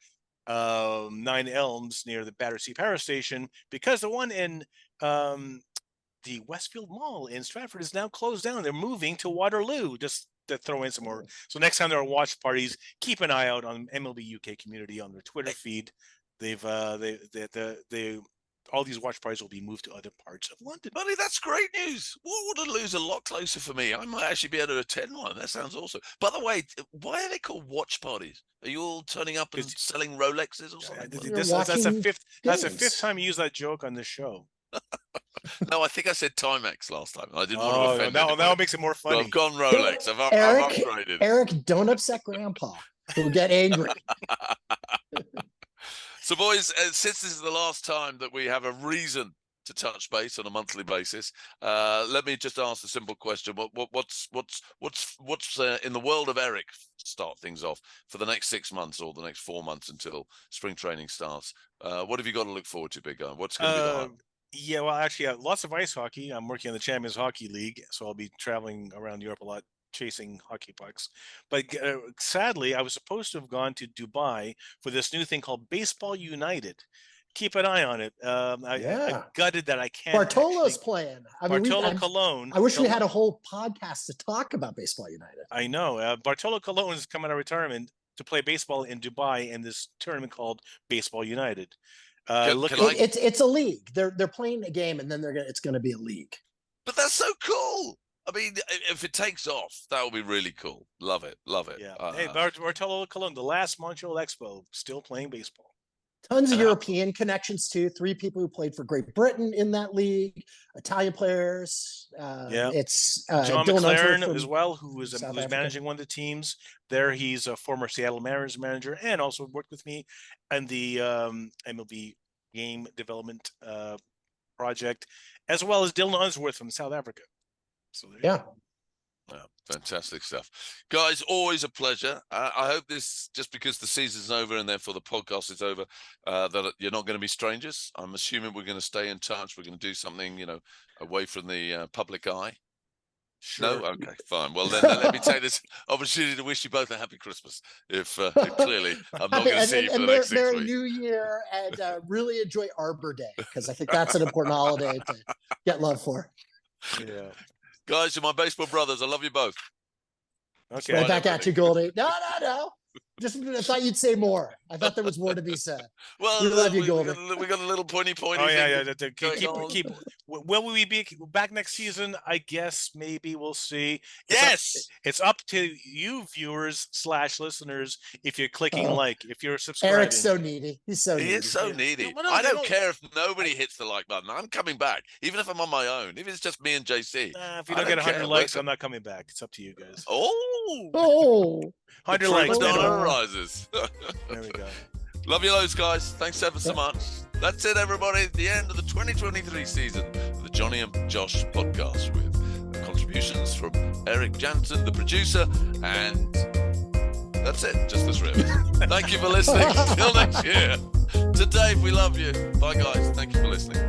9 Elms near the Battersea Power Station, because the one in the Westfield Mall in Stratford is now closed down. They're moving to Waterloo, just to throw in some more. So next time there are watch parties, keep an eye out on MLB UK community on their Twitter feed. All these watch parties will be moved to other parts of London. Buddy, that's great news. Waterloo's a lot closer for me. I might actually be able to attend one. That sounds awesome. By the way, why are they called watch parties? Are you all turning up and selling Rolexes or something? That's the fifth time you use that joke on this show. No, I think I said Timex last time. I didn't want to offend now anybody. it makes it more funny. So I've gone Rolex. I've upgraded. Erik, don't upset Grandpa. He'll get angry. So, boys, since this is the last time that we have a reason to touch base on a monthly basis, let me just ask a simple question: what's in the world of Erik? Start things off for the next 6 months or the next 4 months until spring training starts. What have you got to look forward to, big guy? What's going to be the highlight? Yeah, well, actually, lots of ice hockey. I'm working on the Champions Hockey League, so I'll be traveling around Europe a lot, chasing hockey pucks. But sadly, I was supposed to have gone to Dubai for this new thing called Baseball United. Keep an eye on it. I'm gutted that I can't. Bartolo's playing. Bartolo Colon. I wish we had a whole podcast to talk about Baseball United. I know. Bartolo Colon is coming out of retirement to play baseball in Dubai in this tournament called Baseball United. It's a league. They're playing a game, and then it's going to be a league. But that's so cool. I mean, if it takes off, that will be really cool. Love it. Yeah. Hey, Bartolo Colon, the last Montreal Expo, still playing baseball. Tons of European connections too. 3 people who played for Great Britain in that league. Italian players. It's John McLaren as well, who's managing one of the teams. There, he's a former Seattle Mariners manager and also worked with me on the MLB game development project, as well as Dylan Unsworth from South Africa. So fantastic stuff, guys. Always a pleasure. I hope this, just because the season's over and therefore the podcast is over, that you're not going to be strangers. I'm assuming we're going to stay in touch. We're going to do something, away from the public eye. Sure. No? Okay, fine. Well, then let me take this opportunity to wish you both a happy Christmas. If clearly I'm not going to see you for the next 6 weeks. Merry New Year, and really enjoy Arbor Day, because I think that's an important holiday to get love for. Yeah. Guys, you're my baseball brothers. I love you both. Okay. Right back at you, Goldie. No. Just I thought you'd say more. I thought there was more to be said. Well, we love you, Goldie. We got a little pointy. Oh yeah. Keep. Will we be back next season? I guess maybe we'll see. It's up to you, viewers / listeners. If you're clicking if you're subscribing. Erik's so needy. He is so needy. I don't care if nobody hits the like button. I'm coming back, even if I'm on my own. Even if it's just me and JC. If you don't get 100 likes, I'm not coming back. It's up to you guys. Oh. 100 likes. Rises. There we go. Love you loads, guys. Thanks ever so much. That's it, everybody. The end of the 2023 season of the Jonny and Josh podcast, with contributions from Erik Jansen, the producer, and that's it. Just the three of us. Thank you for listening. Till next year. To Dave, we love you. Bye, guys. Thank you for listening.